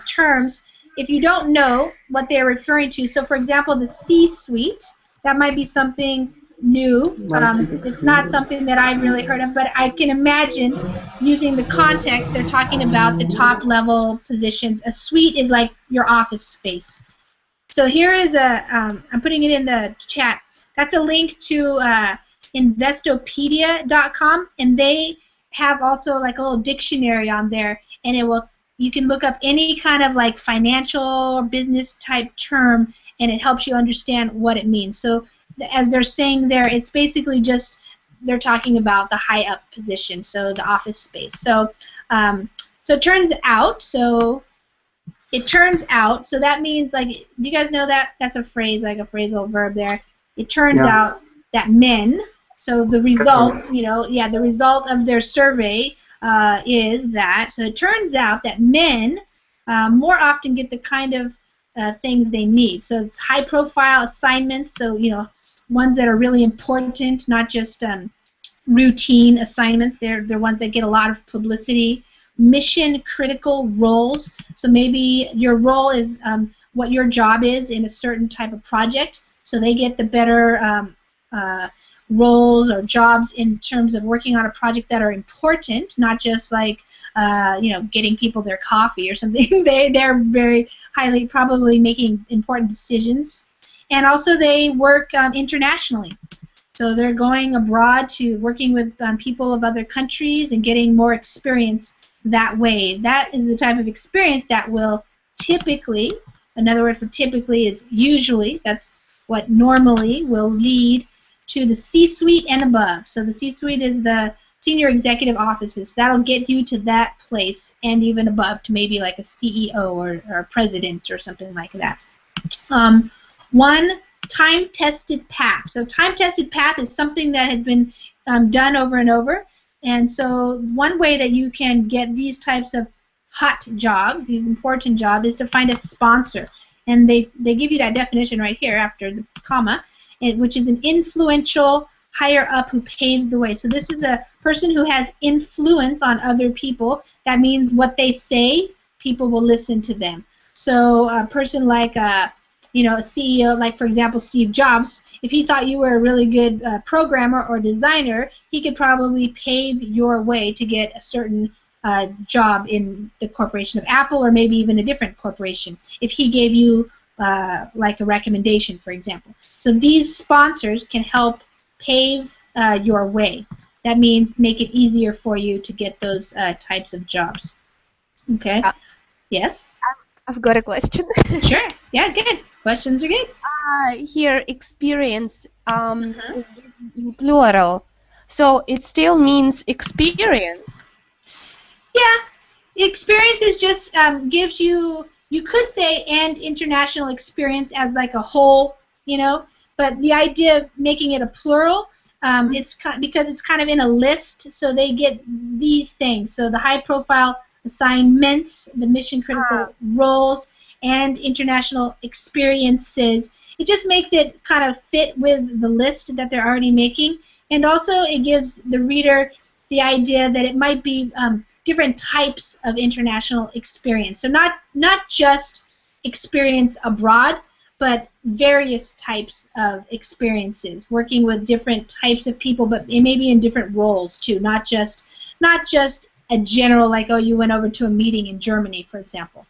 A: terms, if you don't know what they're referring to, so for example, the C-suite, that might be something new. It's not something that I've really heard of, but I can imagine using the context, they're talking about the top level positions. A suite is like your office space. So here is I'm putting it in the chat. That's a link to Investopedia.com, and they have also like a little dictionary on there, and you can look up any kind of like financial or business type term, and it helps you understand what it means. So as they're saying there, it's basically just they're talking about the high up position, so the office space. So it turns out, so that means, like, do you guys know that? That's a phrase, like a phrasal verb there. It turns out that men, so the result, the result of their survey is that, so it turns out that men more often get the kind of things they need. So it's high profile assignments, so, ones that are really important, not just routine assignments. They're ones that get a lot of publicity. Mission critical roles, so maybe your role is what your job is in a certain type of project, so they get the better roles or jobs in terms of working on a project that are important, not just like getting people their coffee or something. They're very highly probably making important decisions, and also they work internationally. So they're going abroad to working with people of other countries and getting more experience that way. That is the type of experience that will typically, another word for typically is usually, that's what normally will lead to the C-suite and above. So the C-suite is the senior executive offices. That'll get you to that place and even above to maybe like a CEO or a president or something like that. One time-tested path. So time-tested path is something that has been done over and over. And so one way that you can get these types of hot jobs, these important jobs, is to find a sponsor. And they give you that definition right here after the comma, which is an influential higher up who paves the way. So this is a person who has influence on other people. That means what they say, people will listen to them. So a person like a CEO, like for example Steve Jobs, if he thought you were a really good programmer or designer, he could probably pave your way to get a certain job in the corporation of Apple, or maybe even a different corporation, if he gave you like a recommendation, for example. So these sponsors can help pave your way. That means make it easier for you to get those types of jobs. Okay? Yes?
F: I've got a question.
A: Sure. Yeah, good. Questions are good.
F: Here, experience is given in plural, so it still means experience.
A: Yeah, experience is just gives you. You could say and international experience as like a whole, but the idea of making it a plural, it's because it's kind of in a list, so they get these things. So the high-profile assignments, the mission-critical roles, and international experiences. It just makes it kind of fit with the list that they're already making, and also it gives the reader the idea that it might be different types of international experience. So not just experience abroad, but various types of experiences, working with different types of people, but it may be in different roles too, not just a general, like, oh, you went over to a meeting in Germany, for example,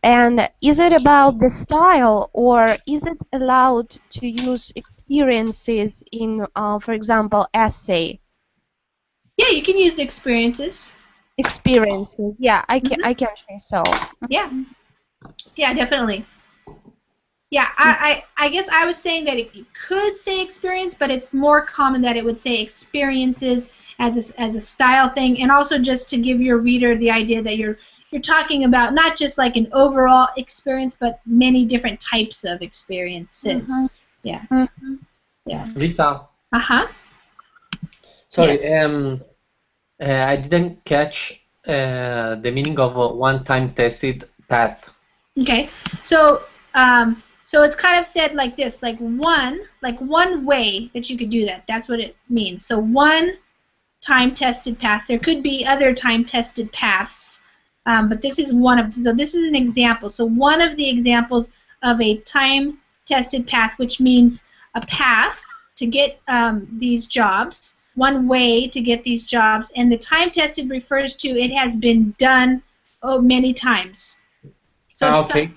F: And is it about the style, or is it allowed to use experiences in, for example, essay?
A: Yeah, you can use experiences.
F: Experiences, yeah, I can say so.
A: Yeah. Yeah, definitely. Yeah, I guess I was saying that it could say experience, but it's more common that it would say experiences as a style thing, and also just to give your reader the idea that you're talking about not just like an overall experience, but many different types of experiences. Yeah. Yeah.
C: Lisa.
A: Yes.
C: Sorry, I didn't catch the meaning of a one-time tested path.
A: Okay, so so it's kind of said like this, like one way that you could do that. That's what it means. So one time-tested path. There could be other time-tested paths, but this is one of. So this is an example. So one of the examples of a time-tested path, which means a path to get these jobs. One way to get these jobs, and the time-tested refers to it has been done many times. So
C: okay.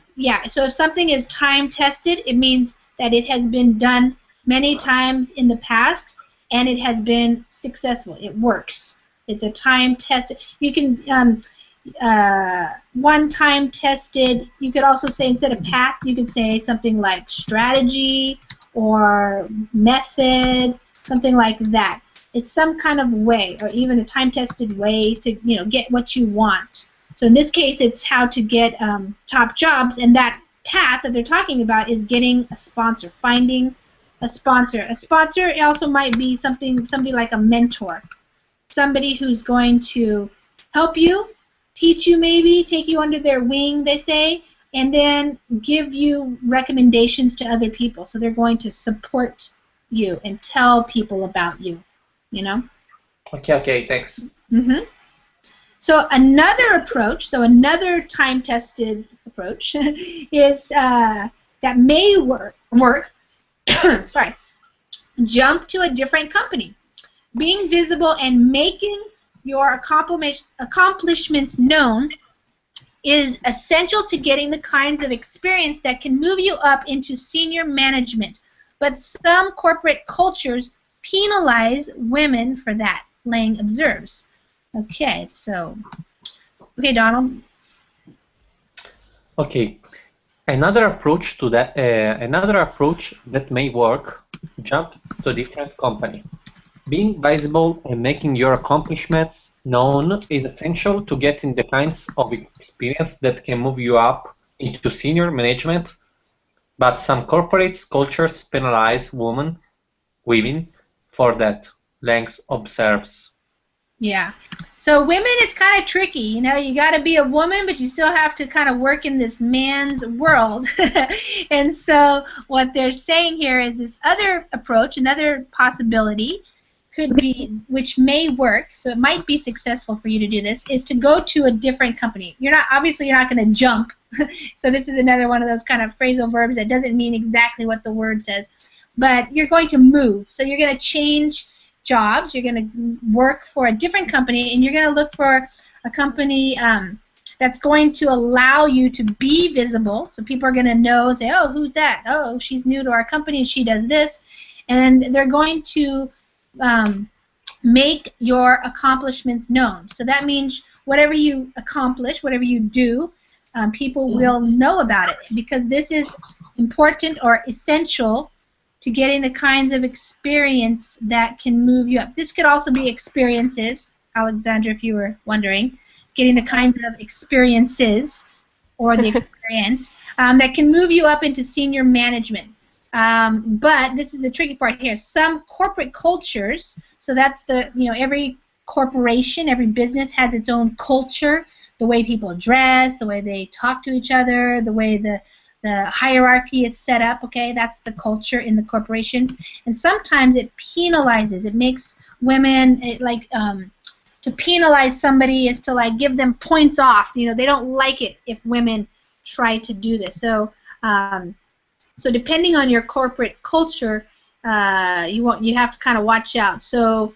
A: so if something is time-tested, it means that it has been done many times in the past, and it has been successful. It works. It's a time-tested. You can one time-tested. You could also say, instead of path, you could say something like strategy or method, something like that. It's some kind of way, or even a time-tested way to get what you want. So in this case, it's how to get top jobs, and that path that they're talking about is getting a sponsor, finding a sponsor. A sponsor also might be somebody like a mentor, somebody who's going to help you, teach you maybe, take you under their wing, they say, and then give you recommendations to other people. So they're going to support you and tell people about you,
C: Okay, thanks.
A: So another approach, another time-tested approach, is that may work. Sorry, jump to a different company. Being visible and making your accomplishments known is essential to getting the kinds of experience that can move you up into senior management. But some corporate cultures penalize women for that, Lang observes. Okay, Donald.
C: Okay, another approach that may work: jump to a different company. Being visible and making your accomplishments known is essential to getting the kinds of experience that can move you up into senior management. But some corporate cultures penalize women for that, Langs observes.
A: Yeah. So women, it's kind of tricky. You know, you got to be a woman, but you still have to kind of work in this man's world. And so what they're saying here is this other approach, another possibility could be, which may work, so it might be successful for you to do this, is to go to a different company. Obviously you're not going to jump. So this is another one of those kind of phrasal verbs that doesn't mean exactly what the word says. But you're going to move. So you're going to change jobs. You're going to work for a different company, and you're going to look for a company that's going to allow you to be visible. So people are going to know and say, oh, who's that? Oh, she's new to our company. She does this. And they're going to make your accomplishments known. So that means whatever you accomplish, whatever you do, people will know about it, because this is important or essential to getting the kinds of experience that can move you up. This could also be experiences, Alexandra, if you were wondering, getting the kinds of experiences or the experience that can move you up into senior management. But this is the tricky part here. Some corporate cultures, so that's every corporation, every business has its own culture, the way people dress, the way they talk to each other, the way the hierarchy is set up, okay? That's the culture in the corporation. And sometimes it penalizes. It makes women, to penalize somebody is to, like, give them points off. You know, they don't like it if women try to do this. So depending on your corporate culture, you have to kind of watch out. So,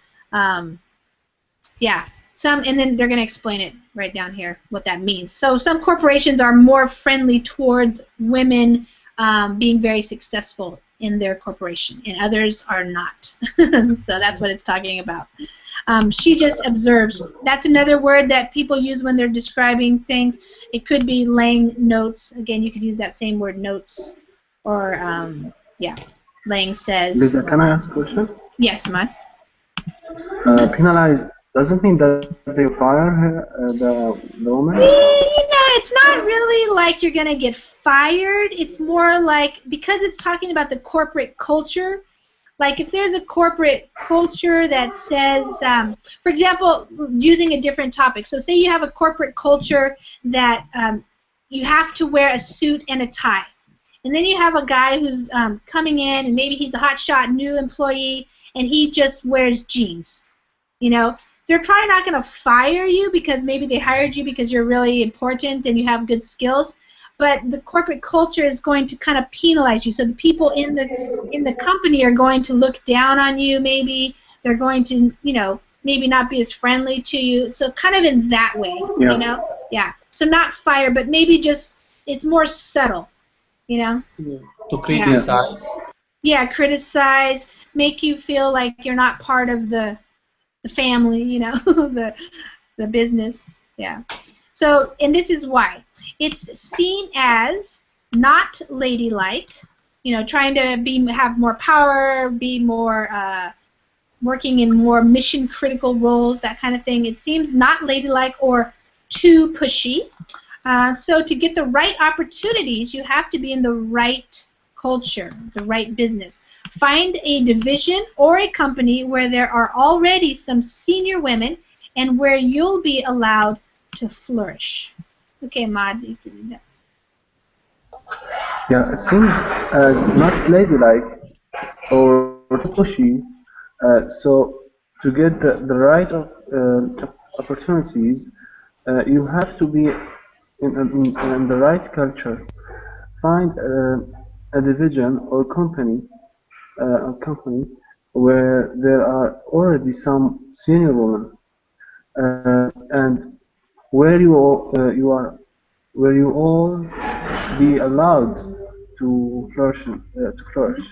A: yeah. And then they're going to explain it right down here, what that means. So some corporations are more friendly towards women being very successful in their corporation, and others are not. So that's what it's talking about. She just observes. That's another word that people use when they're describing things. It could be laying notes. Again, you could use that same word, notes. Or, yeah, Lang says.
E: Lisa, can I ask a question?
A: Yes, Ahmad.
E: Penalize doesn't mean that they fire her, the woman?
A: It's not really like you're going to get fired. It's more like, because it's talking about the corporate culture, like if there's a corporate culture that says, for example, using a different topic. So say you have a corporate culture that you have to wear a suit and a tie. And then you have a guy who's coming in, and maybe he's a hotshot new employee, and he just wears jeans. You know, they're probably not going to fire you because maybe they hired you because you're really important and you have good skills. But the corporate culture is going to kind of penalize you. So the people in the company are going to look down on you. Maybe they're going to, maybe not be as friendly to you. So kind of in that way, yeah. So not fire, but maybe just it's more subtle. To
C: criticize.
A: Yeah, criticize, make you feel like you're not part of the family, the business. Yeah. So, and this is why. It's seen as not ladylike, trying to have more power, be more working in more mission critical roles, that kind of thing. It seems not ladylike or too pushy. So to get the right opportunities, you have to be in the right culture, the right business. Find a division or a company where there are already some senior women and where you'll be allowed to flourish. Okay, Ahmad, you can read that.
E: Yeah, it seems as not ladylike or pushy. So to get the right opportunities, you have to be in the right culture. Find a division or company where there are already some senior women, and where you all be allowed to flourish.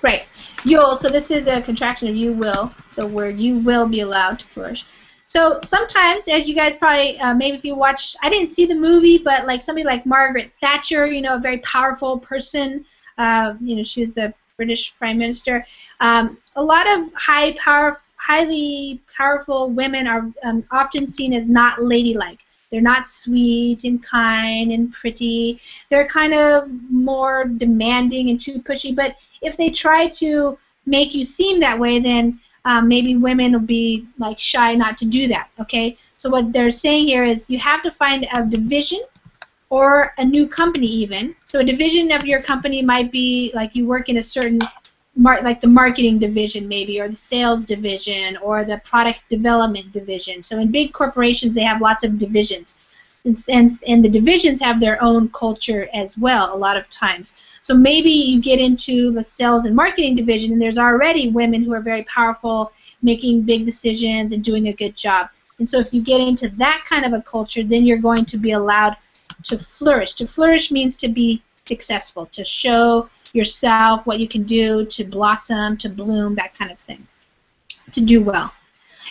A: Right. You'll. So this is a contraction of you will. So where you will be allowed to flourish. So sometimes, as you guys probably, maybe if you watched, I didn't see the movie, but like somebody like Margaret Thatcher, a very powerful person, she was the British Prime Minister. A lot of highly powerful women are often seen as not ladylike. They're not sweet and kind and pretty. They're kind of more demanding and too pushy. But if they try to make you seem that way, then maybe women will be like shy not to do that. Okay, so what they're saying here is you have to find a division or a new company even. So a division of your company might be like you work in a certain like the marketing division maybe, or the sales division, or the product development division. So in big corporations they have lots of divisions. And the divisions have their own culture as well a lot of times. So maybe you get into the sales and marketing division and there's already women who are very powerful, making big decisions and doing a good job. And so if you get into that kind of a culture, then you're going to be allowed to flourish. To flourish means to be successful, to show yourself what you can do, to blossom, to bloom, that kind of thing, to do well.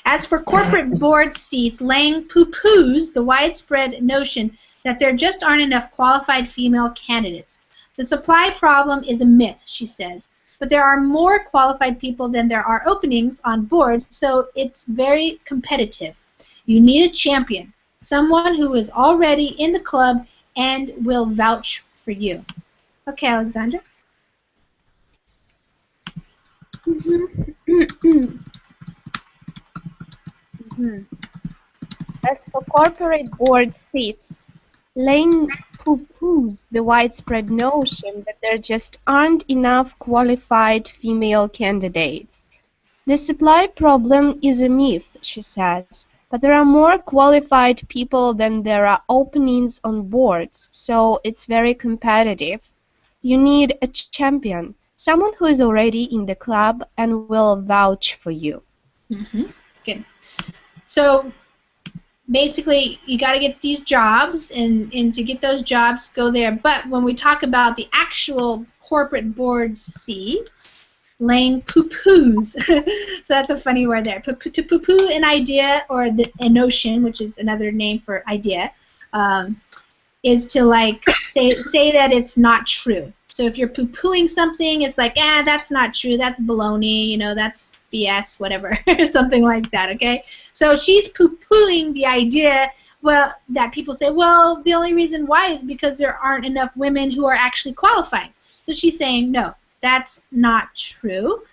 A: As for corporate board seats, Lang poo-poos the widespread notion that there just aren't enough qualified female candidates. The supply problem is a myth, she says, but there are more qualified people than there are openings on boards, so it's very competitive. You need a champion, someone who is already in the club and will vouch for you. Okay, Alexandra?
F: As for corporate board seats, Lane poo-poos the widespread notion that there just aren't enough qualified female candidates. The supply problem is a myth, she says, but there are more qualified people than there are openings on boards, so it's very competitive. You need a champion, someone who is already in the club and will vouch for you.
A: Good. So basically, you got to get these jobs, and to get those jobs, go there. But when we talk about the actual corporate board seats, Lang poo-poos. So that's a funny word there. To poo-poo an idea, or a notion, which is another name for idea, is to like say that it's not true. So if you're poo-pooing something, it's like, that's not true, that's baloney, you know, that's BS, whatever, or something like that, okay? So she's poo-pooing the idea, well, that people say, well, the only reason why is because there aren't enough women who are actually qualified. So she's saying, no, that's not true.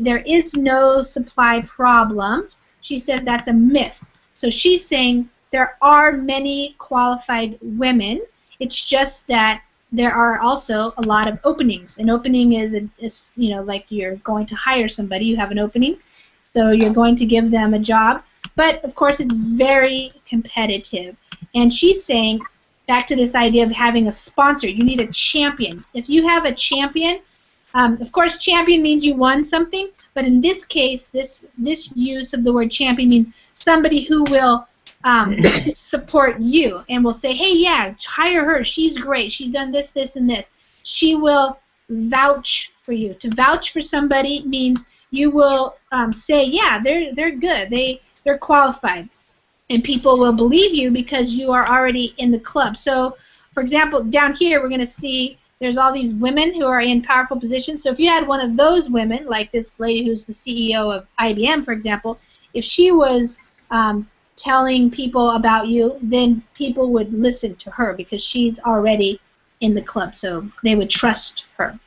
A: There is no supply problem. She says that's a myth. So she's saying there are many qualified women. It's just that there are also a lot of openings. An opening is you know, like you're going to hire somebody, you have an opening, so you're going to give them a job. But of course, it's very competitive. And she's saying, back to this idea of having a sponsor, you need a champion. If you have a champion, of course, champion means you won something, but in this case, this use of the word champion means somebody who will support you and will say, hey, yeah, hire her. She's great. She's done this, this, and this. She will vouch for you. To vouch for somebody means you will say, yeah, they're good. They're qualified. And people will believe you because you are already in the club. So, for example, down here we're going to see there's all these women who are in powerful positions. So if you had one of those women, like this lady who's the CEO of IBM, for example, if she was telling people about you, then people would listen to her because she's already in the club, so they would trust her.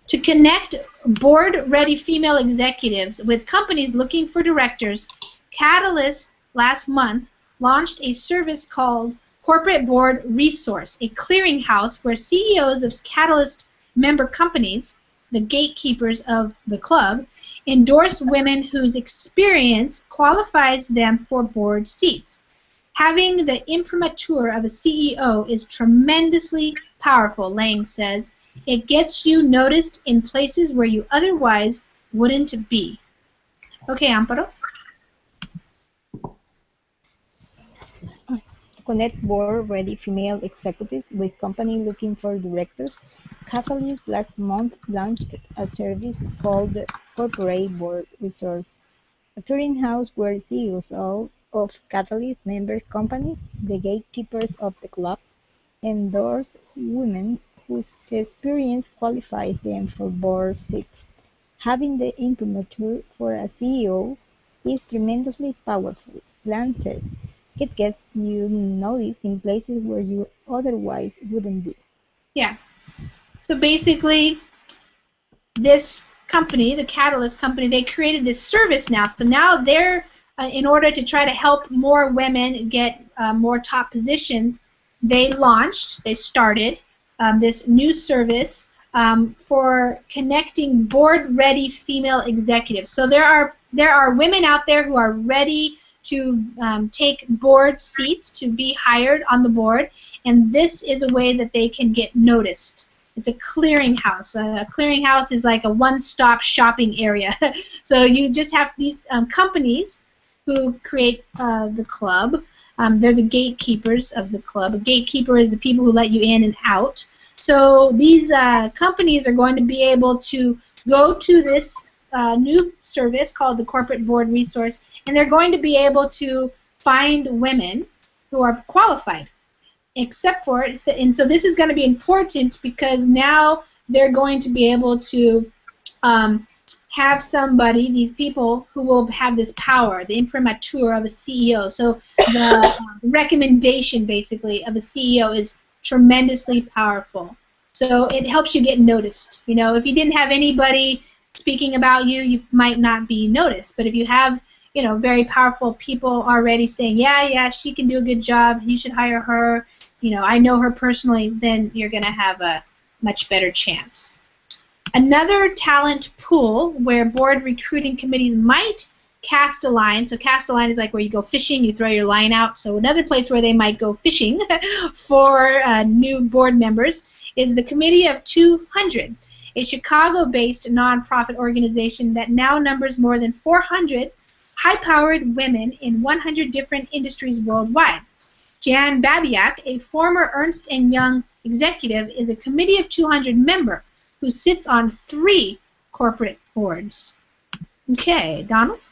A: To connect board-ready female executives with companies looking for directors, Catalyst last month launched a service called Corporate Board Resource, a clearinghouse where CEOs of Catalyst member companies, the gatekeepers of the club, endorse women whose experience qualifies them for board seats. Having the imprimatur of a CEO is tremendously powerful, Lang says. It gets you noticed in places where you otherwise wouldn't be. Okay, Amparo.
D: To connect board-ready female executives with companies looking for directors, Catalyst last month launched a service called the Corporate Board Resource, a clearinghouse where CEOs of Catalyst member companies, the gatekeepers of the club, endorse women whose experience qualifies them for board seats. Having the imprimatur for a CEO is tremendously powerful, Lang says. It gets you noticed in places where you otherwise wouldn't be.
A: Yeah. So basically, this company, the Catalyst company, they created this service now. So now they're, in order to try to help more women get more top positions, they started this new service for connecting board-ready female executives. So there are women out there who are ready to take board seats, to be hired on the board, and this is a way that they can get noticed. It's a clearinghouse. A clearinghouse is like a one-stop shopping area. So you just have these companies who create the club. They're the gatekeepers of the club. A gatekeeper is the people who let you in and out. So these companies are going to be able to go to this new service called the Corporate Board Resource, and they're going to be able to find women who are qualified. Except for, and so this is going to be important because now they're going to be able to have somebody, these people who will have this power, the imprimatur of a CEO. So the recommendation, basically, of a CEO is tremendously powerful. So it helps you get noticed. You know, if you didn't have anybody speaking about you, you might not be noticed. But if you have, you know, very powerful people already saying, yeah, she can do a good job, you should hire her, you know, I know her personally, then you're going to have a much better chance. Another talent pool where board recruiting committees might cast a line. So cast a line is like where you go fishing, you throw your line out. So another place where they might go fishing for new board members is the Committee of 200, a Chicago-based nonprofit organization that now numbers more than 400 high-powered women in 100 different industries worldwide. Jan Babiak, a former Ernst & Young executive, is a Committee of 200 member who sits on 3 corporate boards. Okay, Donald?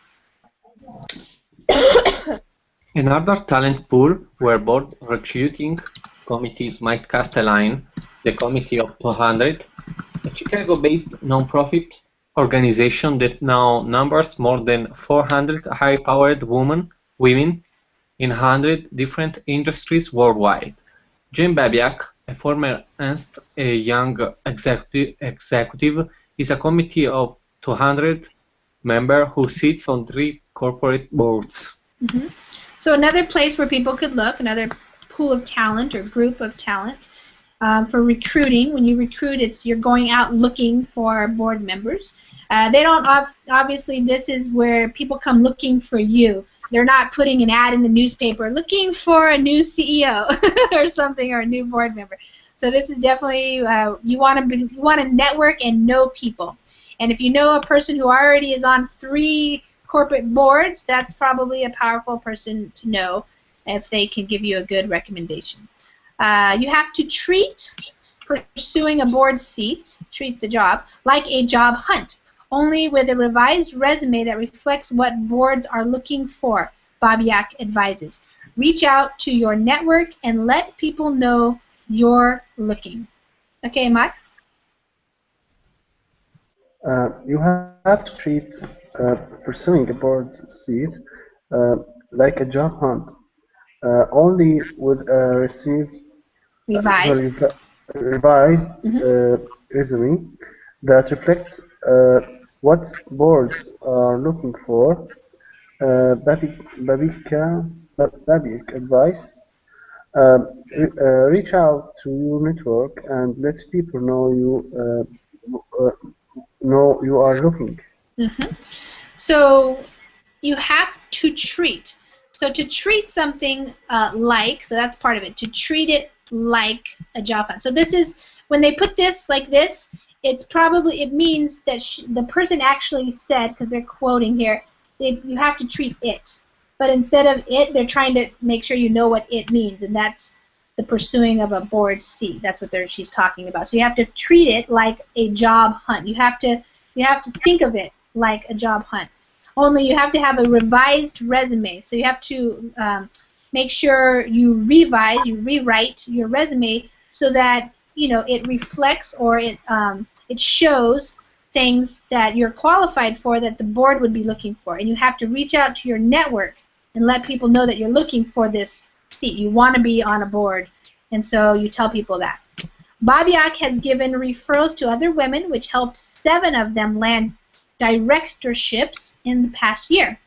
C: Another talent pool where board recruiting committees might cast a line, the Committee of 200, a Chicago-based nonprofit organization that now numbers more than 400 high-powered women in 100 different industries worldwide. Jim Babiak, a former Ernst Young executive, is a Committee of 200 member who sits on 3 corporate boards.
A: Mm-hmm. So another place where people could look, another pool of talent or group of talent for recruiting. When you recruit, you're going out looking for board members. They don't obviously. This is where people come looking for you. They're not putting an ad in the newspaper looking for a new CEO or something, or a new board member. So this is definitely you want to network and know people. And if you know a person who already is on 3 corporate boards, that's probably a powerful person to know if they can give you a good recommendation. You have to treat pursuing a board seat, treat the job, like a job hunt, only with a revised resume that reflects what boards are looking for, Babiak advises. Reach out to your network and let people know you're looking. Okay, Ahmad?
E: You have to treat pursuing a board seat like a job hunt, only with a
A: Revised.
E: revised resume that reflects what boards are looking for. Babiak advice. Reach out to your network and let people know you are looking.
A: Mm-hmm. So you have to treat. So to treat something so that's part of it, to treat it like a job hunt. So this is, when they put this like this, it means that the person actually said, because they're quoting here, you have to treat it. But instead of it, they're trying to make sure you know what it means, and that's the pursuing of a board seat. That's what she's talking about. So you have to treat it like a job hunt. You have to think of it like a job hunt. Only you have to have a revised resume. So you have to make sure you rewrite your resume so that it reflects, or it shows things that you're qualified for that the board would be looking for. And you have to reach out to your network and let people know that you're looking for this seat. You want to be on a board, and so you tell people that. Babiak has given referrals to other women, which helped 7 of them land directorships in the past year.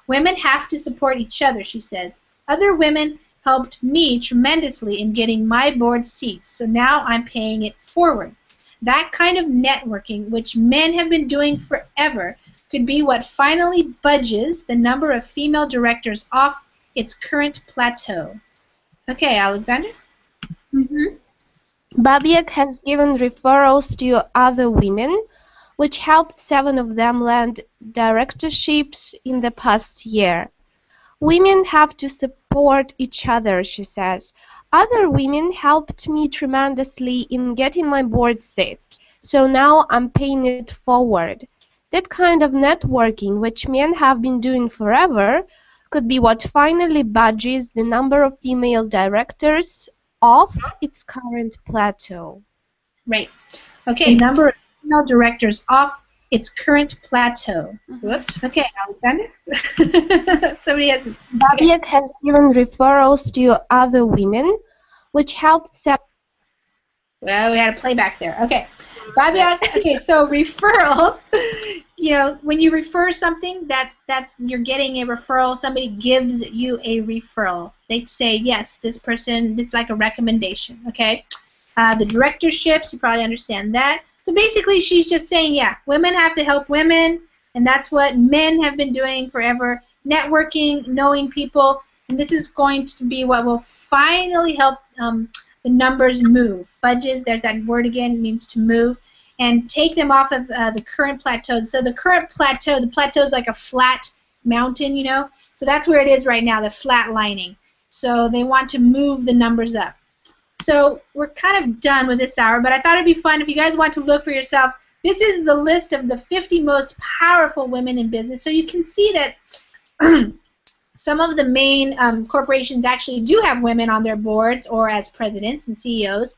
A: Women have to support each other, she says. Other women helped me tremendously in getting my board seats, so now I'm paying it forward. That kind of networking, which men have been doing forever, could be what finally budges the number of female directors off its current plateau. Okay, Alexander?
F: Mhm. Babiak has given referrals to other women, which helped 7 of them land directorships in the past year. Women have to support each other, she says. Other women helped me tremendously in getting my board seats, so now I'm paying it forward. That kind of networking, which men have been doing forever, could be what finally budges the number of female directors off its current plateau.
A: Right. Okay, number of female directors off its current plateau. Whoops. Okay, Alexander. Somebody has.
F: Babiak has given referrals to other women, which helped set.
A: Well, we had a playback there. Okay. Babiak, okay, so referrals, when you refer something, that's you're getting a referral. Somebody gives you a referral. They say, yes, this person, it's like a recommendation, okay? The directorships, you probably understand that. So basically, she's just saying, yeah, women have to help women, and that's what men have been doing forever, networking, knowing people, and this is going to be what will finally help the numbers move. Budges, there's that word again, means to move, and take them off of the current plateau. So the current plateau, the plateau is like a flat mountain, so that's where it is right now, the flat lining. So they want to move the numbers up. So we're kind of done with this hour, but I thought it'd be fun if you guys want to look for yourselves. This is the list of the 50 most powerful women in business. So you can see that some of the main corporations actually do have women on their boards or as presidents and CEOs.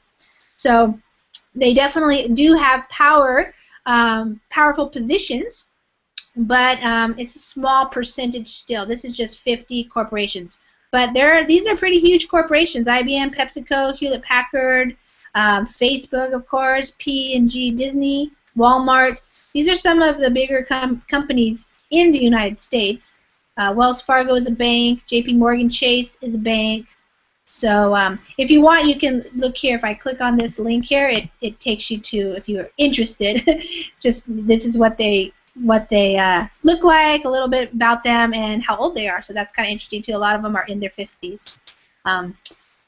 A: So they definitely do have powerful positions, but it's a small percentage still. This is just 50 corporations. But these are pretty huge corporations: IBM, PepsiCo, Hewlett-Packard, Facebook, of course, P&G, Disney, Walmart. These are some of the bigger companies in the United States. Wells Fargo is a bank. J.P. Morgan Chase is a bank. So if you want, you can look here. If I click on this link here, it takes you to, if you're interested, just this is what they look like, a little bit about them, and how old they are. So that's kind of interesting too. A lot of them are in their 50s.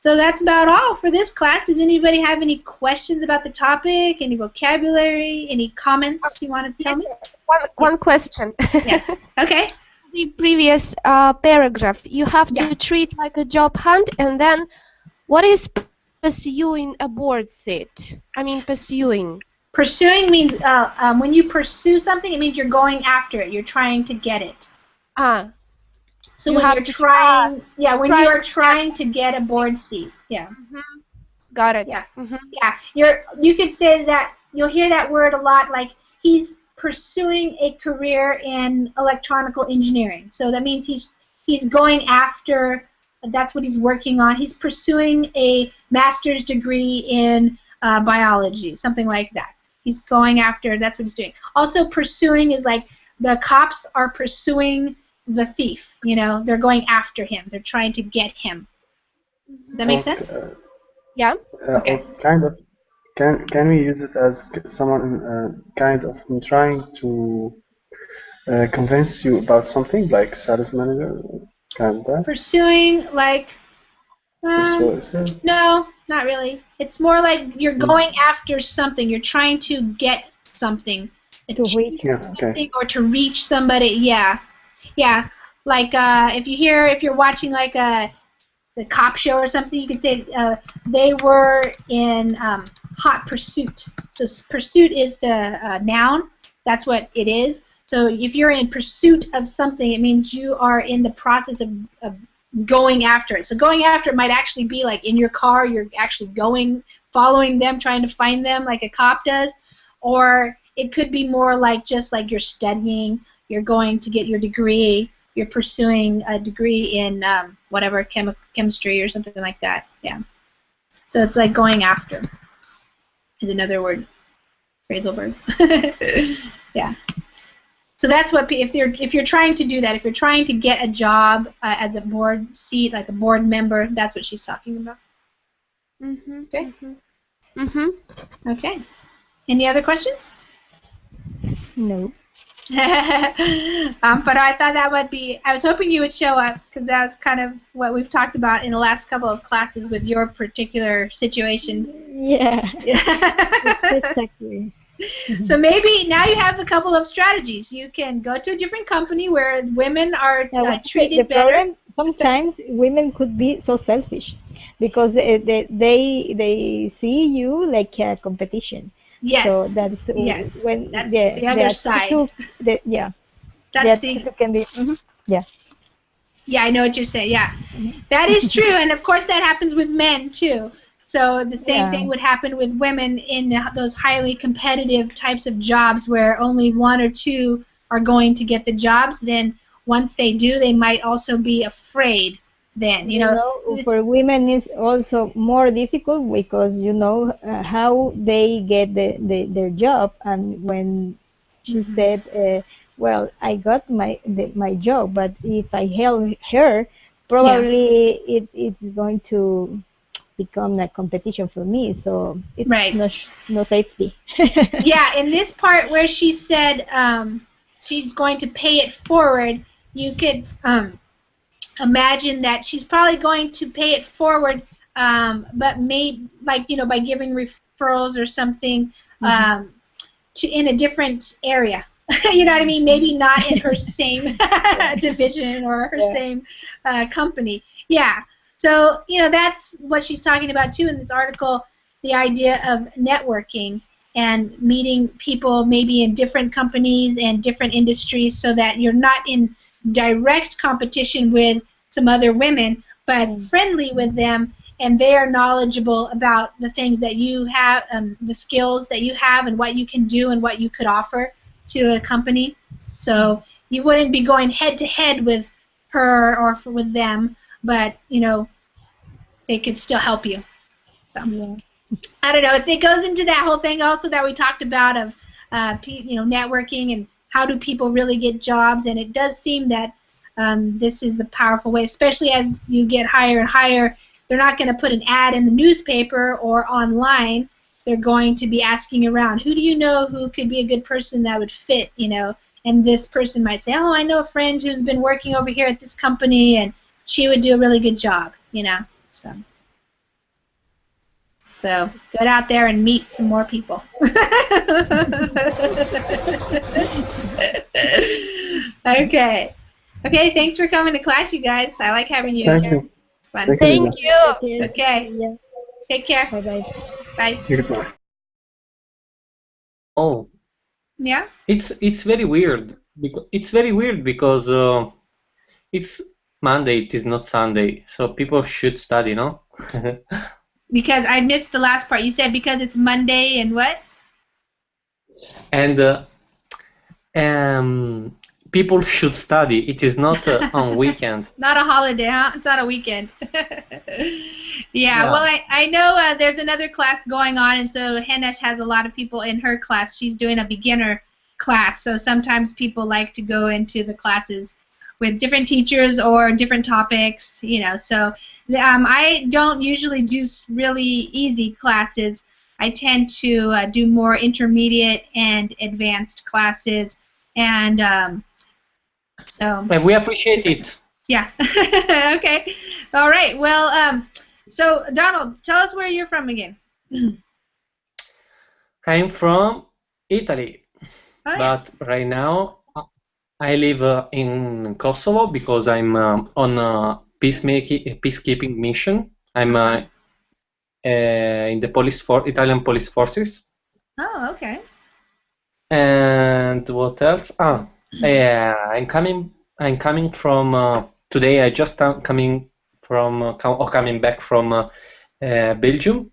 A: So that's about all for this class. Does anybody have any questions about the topic? Any vocabulary? Any comments you want to tell me?
F: One question.
A: Yes. Okay.
F: The previous paragraph, you have to treat like a job hunt, and then what is pursuing a board seat? I mean, pursuing.
A: Pursuing means when you pursue something, it means you're going after it. You're trying to get it. So when you're trying, when you are trying to get a board seat,
F: Got it.
A: You could say that. You'll hear that word a lot, like he's pursuing a career in electronical engineering. So that means he's going after. That's what he's working on. He's pursuing a master's degree in biology, something like that. He's going after, that's what he's doing. Also, pursuing is like the cops are pursuing the thief. They're going after him. They're trying to get him. Does that make sense?
F: Yeah.
A: Okay.
E: Kind of. Can we use it as someone kind of trying to convince you about something, like sales manager, kind of that?
A: Pursuing, like. No, not really. It's more like you're going after something. You're trying to get something, something, or to reach somebody. Yeah. Like if you're watching like the cop show or something, you could say they were in hot pursuit. So pursuit is the noun. That's what it is. So if you're in pursuit of something, it means you are in the process of going after it. So going after it might actually be like in your car, you're actually following them, trying to find them like a cop does, or it could be more like just like you're studying, you're going to get your degree, you're pursuing a degree in whatever, chemistry or something like that. Yeah. So it's like going after. is another word, phrasal verb. Yeah. So that's what if you're trying to do that, if you're trying to get a job as a board seat, like a board member, that's what she's talking about. Okay. Okay. Any other questions?
D: No.
A: But I thought that would be. I was hoping you would show up because that was kind of what we've talked about in the last couple of classes with your particular situation.
D: Yeah. Exactly.
A: So maybe now you have a couple of strategies. You can go to a different company where women are treated
D: the
A: better.
D: problem, sometimes women could be so selfish because they see you like a competition.
A: Yes.
D: So that's
A: yes.
D: when
A: That's
D: the
A: other side.
D: The attitude can be yeah.
A: Yeah, I know what you're saying. Yeah, that is true, and of course that happens with men too. So the same thing would happen with women in those highly competitive types of jobs where only one or two are going to get the jobs. Then once they do, they might also be afraid. Then
D: for women it's also more difficult because how they get their job, and when she said, well, I got my job, but if I help her, probably it's going to become a competition for me, so it's no safety.
A: Yeah, in this part where she said she's going to pay it forward, you could imagine that she's probably going to pay it forward, but maybe by giving referrals or something to in a different area. You know what I mean? Maybe not in her same division or her same company. Yeah. So that's what she's talking about too in this article. The idea of networking and meeting people maybe in different companies and different industries, so that you're not in direct competition with some other women, but friendly with them, and they are knowledgeable about the things that you have, the skills that you have, and what you can do and what you could offer to a company. So you wouldn't be going head to head with her or with them, but they could still help you. So I don't know. It goes into that whole thing also that we talked about of networking and how do people really get jobs, and it does seem that this is the powerful way, especially as you get higher and higher. They're not going to put an ad in the newspaper or online. They're going to be asking around, who do you know who could be a good person that would fit, and this person might say, oh, I know a friend who's been working over here at this company, and she would do a really good job, So get out there and meet some more people. Okay. Okay, thanks for coming to class, you guys. I like having you
E: Thank
A: here.
E: you.
A: It's fun.
F: Thank you.
A: Okay. Take care.
D: Bye-bye.
A: Bye.
E: Goodbye.
C: Oh,
A: Yeah?
C: it's very weird. It's very weird because it's Monday. It is not Sunday, so people should study, no?
A: Because I missed the last part. You said because it's Monday and what?
C: And people should study. It is not on weekend.
A: Not a holiday, huh? It's not a weekend. Yeah, well, I know there's another class going on, and so Henesh has a lot of people in her class. She's doing a beginner class, so sometimes people like to go into the classes with different teachers or different topics, so I don't usually do really easy classes. I tend to do more intermediate and advanced classes, and so.
C: And we appreciate it.
A: Yeah. Okay. All right. Well, so Donald, tell us where you're from again.
C: I'm from Italy,
A: Oh, yeah.
C: but right now I live in Kosovo because I'm on a peacekeeping mission. I'm in the Italian police forces.
A: Oh, okay.
C: And what else? I'm coming from today. I just coming back from Belgium.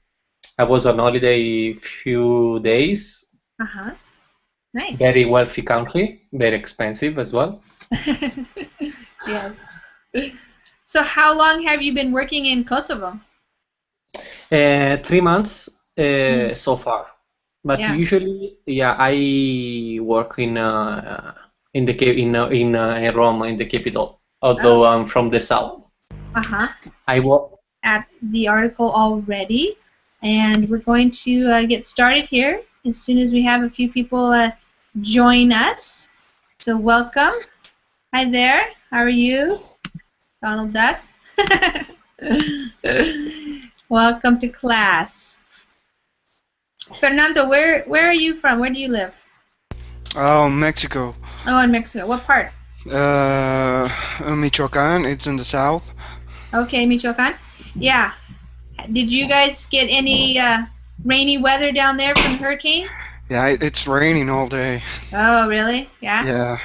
C: I was on holiday few days.
A: Nice.
C: Very wealthy country, very expensive as well.
A: Yes. So how long have you been working in Kosovo?
C: 3 months so far. But
A: Yeah.
C: usually, yeah, I work in in Rome, in the capital. Although I'm from the south,
A: Uh-huh.
C: I work.
A: At the article already, and we're going to get started here as soon as we have a few people join us. So welcome. Hi there. How are you, Donald Duck? Welcome to class. Fernando, where are you from? Where do you live?
B: Oh, Mexico.
A: Oh, in Mexico. What part?
B: Michoacan, it's in the south.
A: Okay, Michoacan. Yeah. Did you guys get any rainy weather down there from the hurricane?
B: Yeah, it's raining all day.
A: Oh, really? Yeah.
B: Yeah.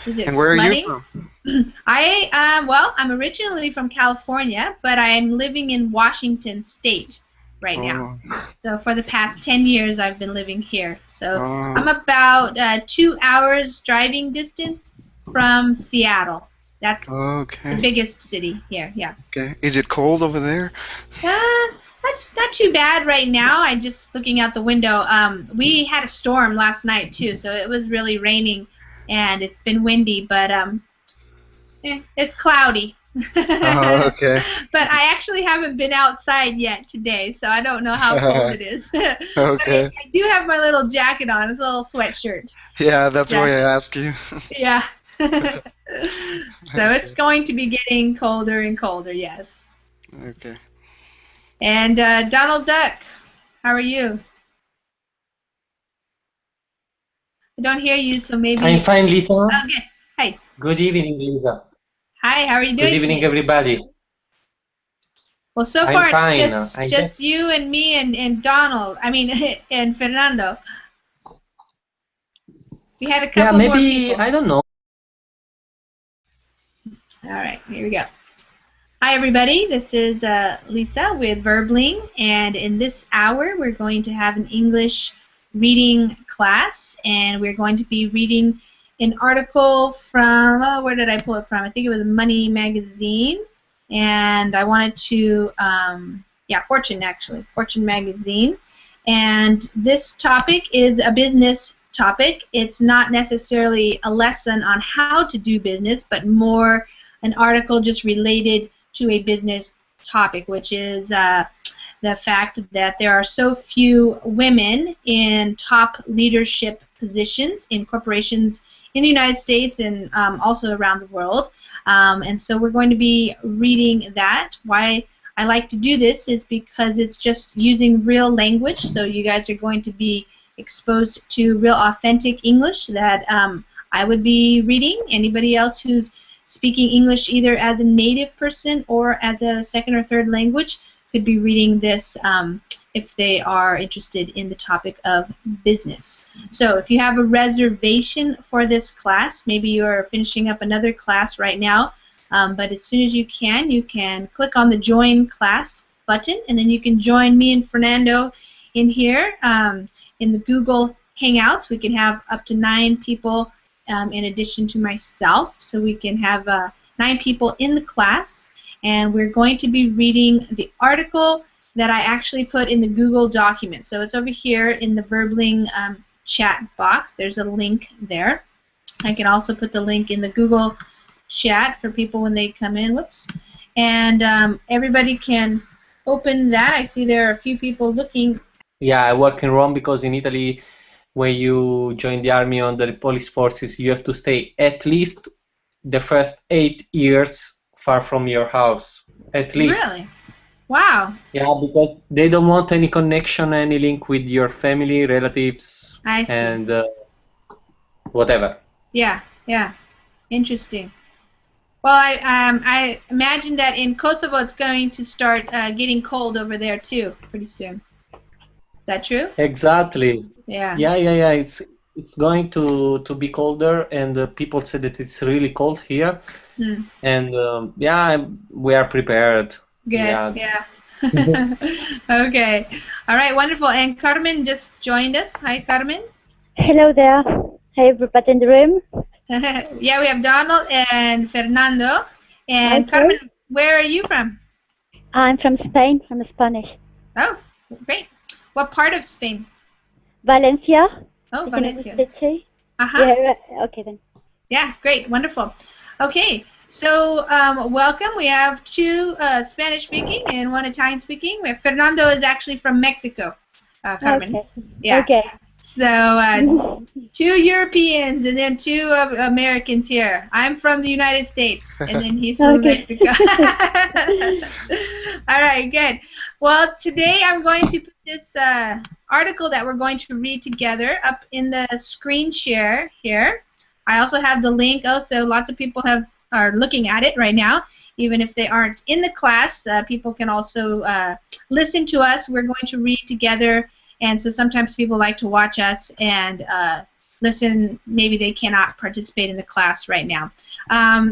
A: Is it
B: And where
A: flooding?
B: are you from?
A: Well, I'm originally from California, but I'm living in Washington State right now. So for the past 10 years, I've been living here. So I'm about 2 hours driving distance from Seattle. That's the biggest city here. Yeah.
B: Okay. Is it cold over there?
A: That's not too bad right now. I just looking out the window. We had a storm last night too, so it was really raining, and it's been windy, but it's cloudy.
B: Oh, okay.
A: But I actually haven't been outside yet today, so I don't know how cold it is.
B: Okay.
A: I do have my little jacket on. It's a little sweatshirt.
B: Yeah, that's why I asked you.
A: Yeah. So it's going to be getting colder and colder, yes.
B: Okay.
A: And Donald Duck, how are you? I don't hear you, so maybe.
C: I'm fine, Lisa.
A: Okay. Hi.
C: Good evening, Lisa.
A: Hi. How are you doing?
C: Good evening,
A: today?
C: everybody.
A: Well, so
C: I'm
A: far
C: fine.
A: it's just you and me and Donald. I mean, and Fernando. We had a couple more people.
C: I don't know.
A: All right, here we go. Hi, everybody. This is Lisa with Verbling, and in this hour, we're going to have an English reading class, and we're going to be reading an article from, where did I pull it from? I think it was Money Magazine, and I wanted to, Fortune, actually, Fortune Magazine. And this topic is a business topic. It's not necessarily a lesson on how to do business, but more an article just related to a business topic, which is the fact that there are so few women in top leadership positions in corporations in the United States and also around the world. And so we're going to be reading that. Why I like to do this is because it's just using real language, so you guys are going to be exposed to real authentic English that I would be reading. Anybody else who's speaking English either as a native person or as a second or third language could be reading this if they are interested in the topic of business. So if you have a reservation for this class, maybe you're finishing up another class right now, but as soon as you can click on the Join Class button, and then you can join me and Fernando in here in the Google Hangouts. We can have up to 9 people in addition to myself, so we can have 9 people in the class, and we're going to be reading the article that I actually put in the Google document. So it's over here in the Verbling chat box. There's a link there. I can also put the link in the Google chat for people when they come in. Whoops. And everybody can open that. I see there are a few people looking.
C: Yeah, I work in Rome because in Italy, when you join the army or the police forces, you have to stay at least the first 8 years far from your house. At least.
A: Really? Wow.
C: Yeah, because they don't want any connection, any link with your family, relatives,
A: I see.
C: And whatever.
A: Yeah, yeah. Interesting. Well, I imagine that in Kosovo it's going to start getting cold over there too pretty soon. Is that true?
C: Exactly.
A: Yeah.
C: Yeah. It's going to be colder, and people say that it's really cold here. And we are prepared.
A: Good. Yeah. Okay. All right. Wonderful. And Carmen just joined us. Hi, Carmen.
G: Hello there. Hi, everybody in the room.
A: Yeah, we have Donald and Fernando. And
G: Okay.
A: Carmen, where are you from?
G: I'm from Spain. I'm Spanish.
A: Oh, great. What part of Spain?
G: Valencia.
A: Oh,
G: Is the name of
A: Valencia.
G: the city?
A: Uh-huh.
G: Yeah, right. Okay then.
A: Yeah, great, wonderful. Okay, so welcome. We have two Spanish-speaking and one Italian-speaking. We have Fernando is actually from Mexico, Carmen.
G: Okay.
A: Yeah.
G: Okay.
A: So two Europeans and then two Americans here. I'm from the United States, and then he's from
G: Okay.
A: Mexico. All right, good. Well, today I'm going to put this article that we're going to read together up in the screen share here. I also have the link. Also, lots of people are looking at it right now, even if they aren't in the class. People can also listen to us. We're going to read together, and so sometimes people like to watch us and listen. Maybe they cannot participate in the class right now.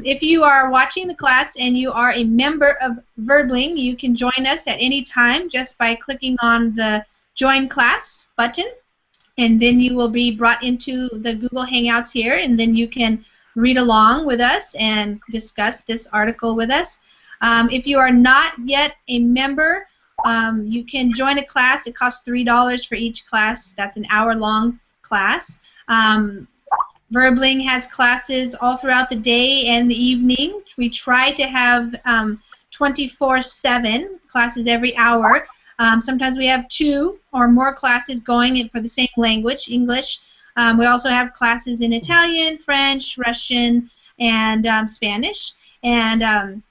A: If you are watching the class and you are a member of Verbling, you can join us at any time just by clicking on the Join Class button. And then you will be brought into the Google Hangouts here, and then you can read along with us and discuss this article with us. If you are not yet a member, you can join a class. It costs $3 for each class. That's an hour-long class. Verbling has classes all throughout the day and the evening. We try to have 24/7 classes every hour. Sometimes we have 2 or more classes going for the same language, English. We also have classes in Italian, French, Russian, and Spanish. And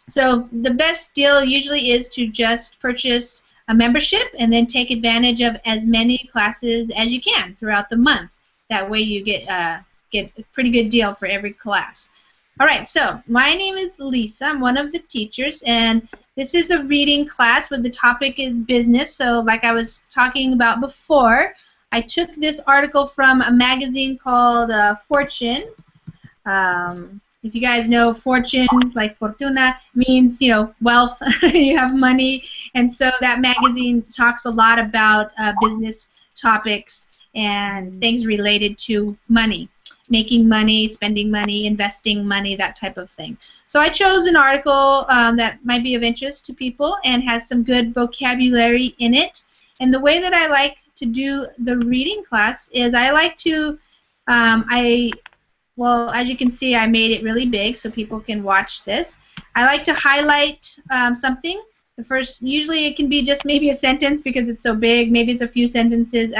A: so the best deal usually is to just purchase a membership and then take advantage of as many classes as you can throughout the month. That way you get a pretty good deal for every class. All right, so my name is Lisa. I'm one of the teachers, and this is a reading class, but the topic is business. So like I was talking about before, I took this article from a magazine called Fortune. If you guys know Fortune, like Fortuna, means, you know, wealth. You have money. And so that magazine talks a lot about business topics and things related to money. Making money, spending money, investing money, that type of thing. So I chose an article that might be of interest to people and has some good vocabulary in it. And the way that I like to do the reading class is I like to, well, as you can see, I made it really big so people can watch this. I like to highlight something. The first, usually it can be just maybe a sentence because it's so big. Maybe it's a few sentences.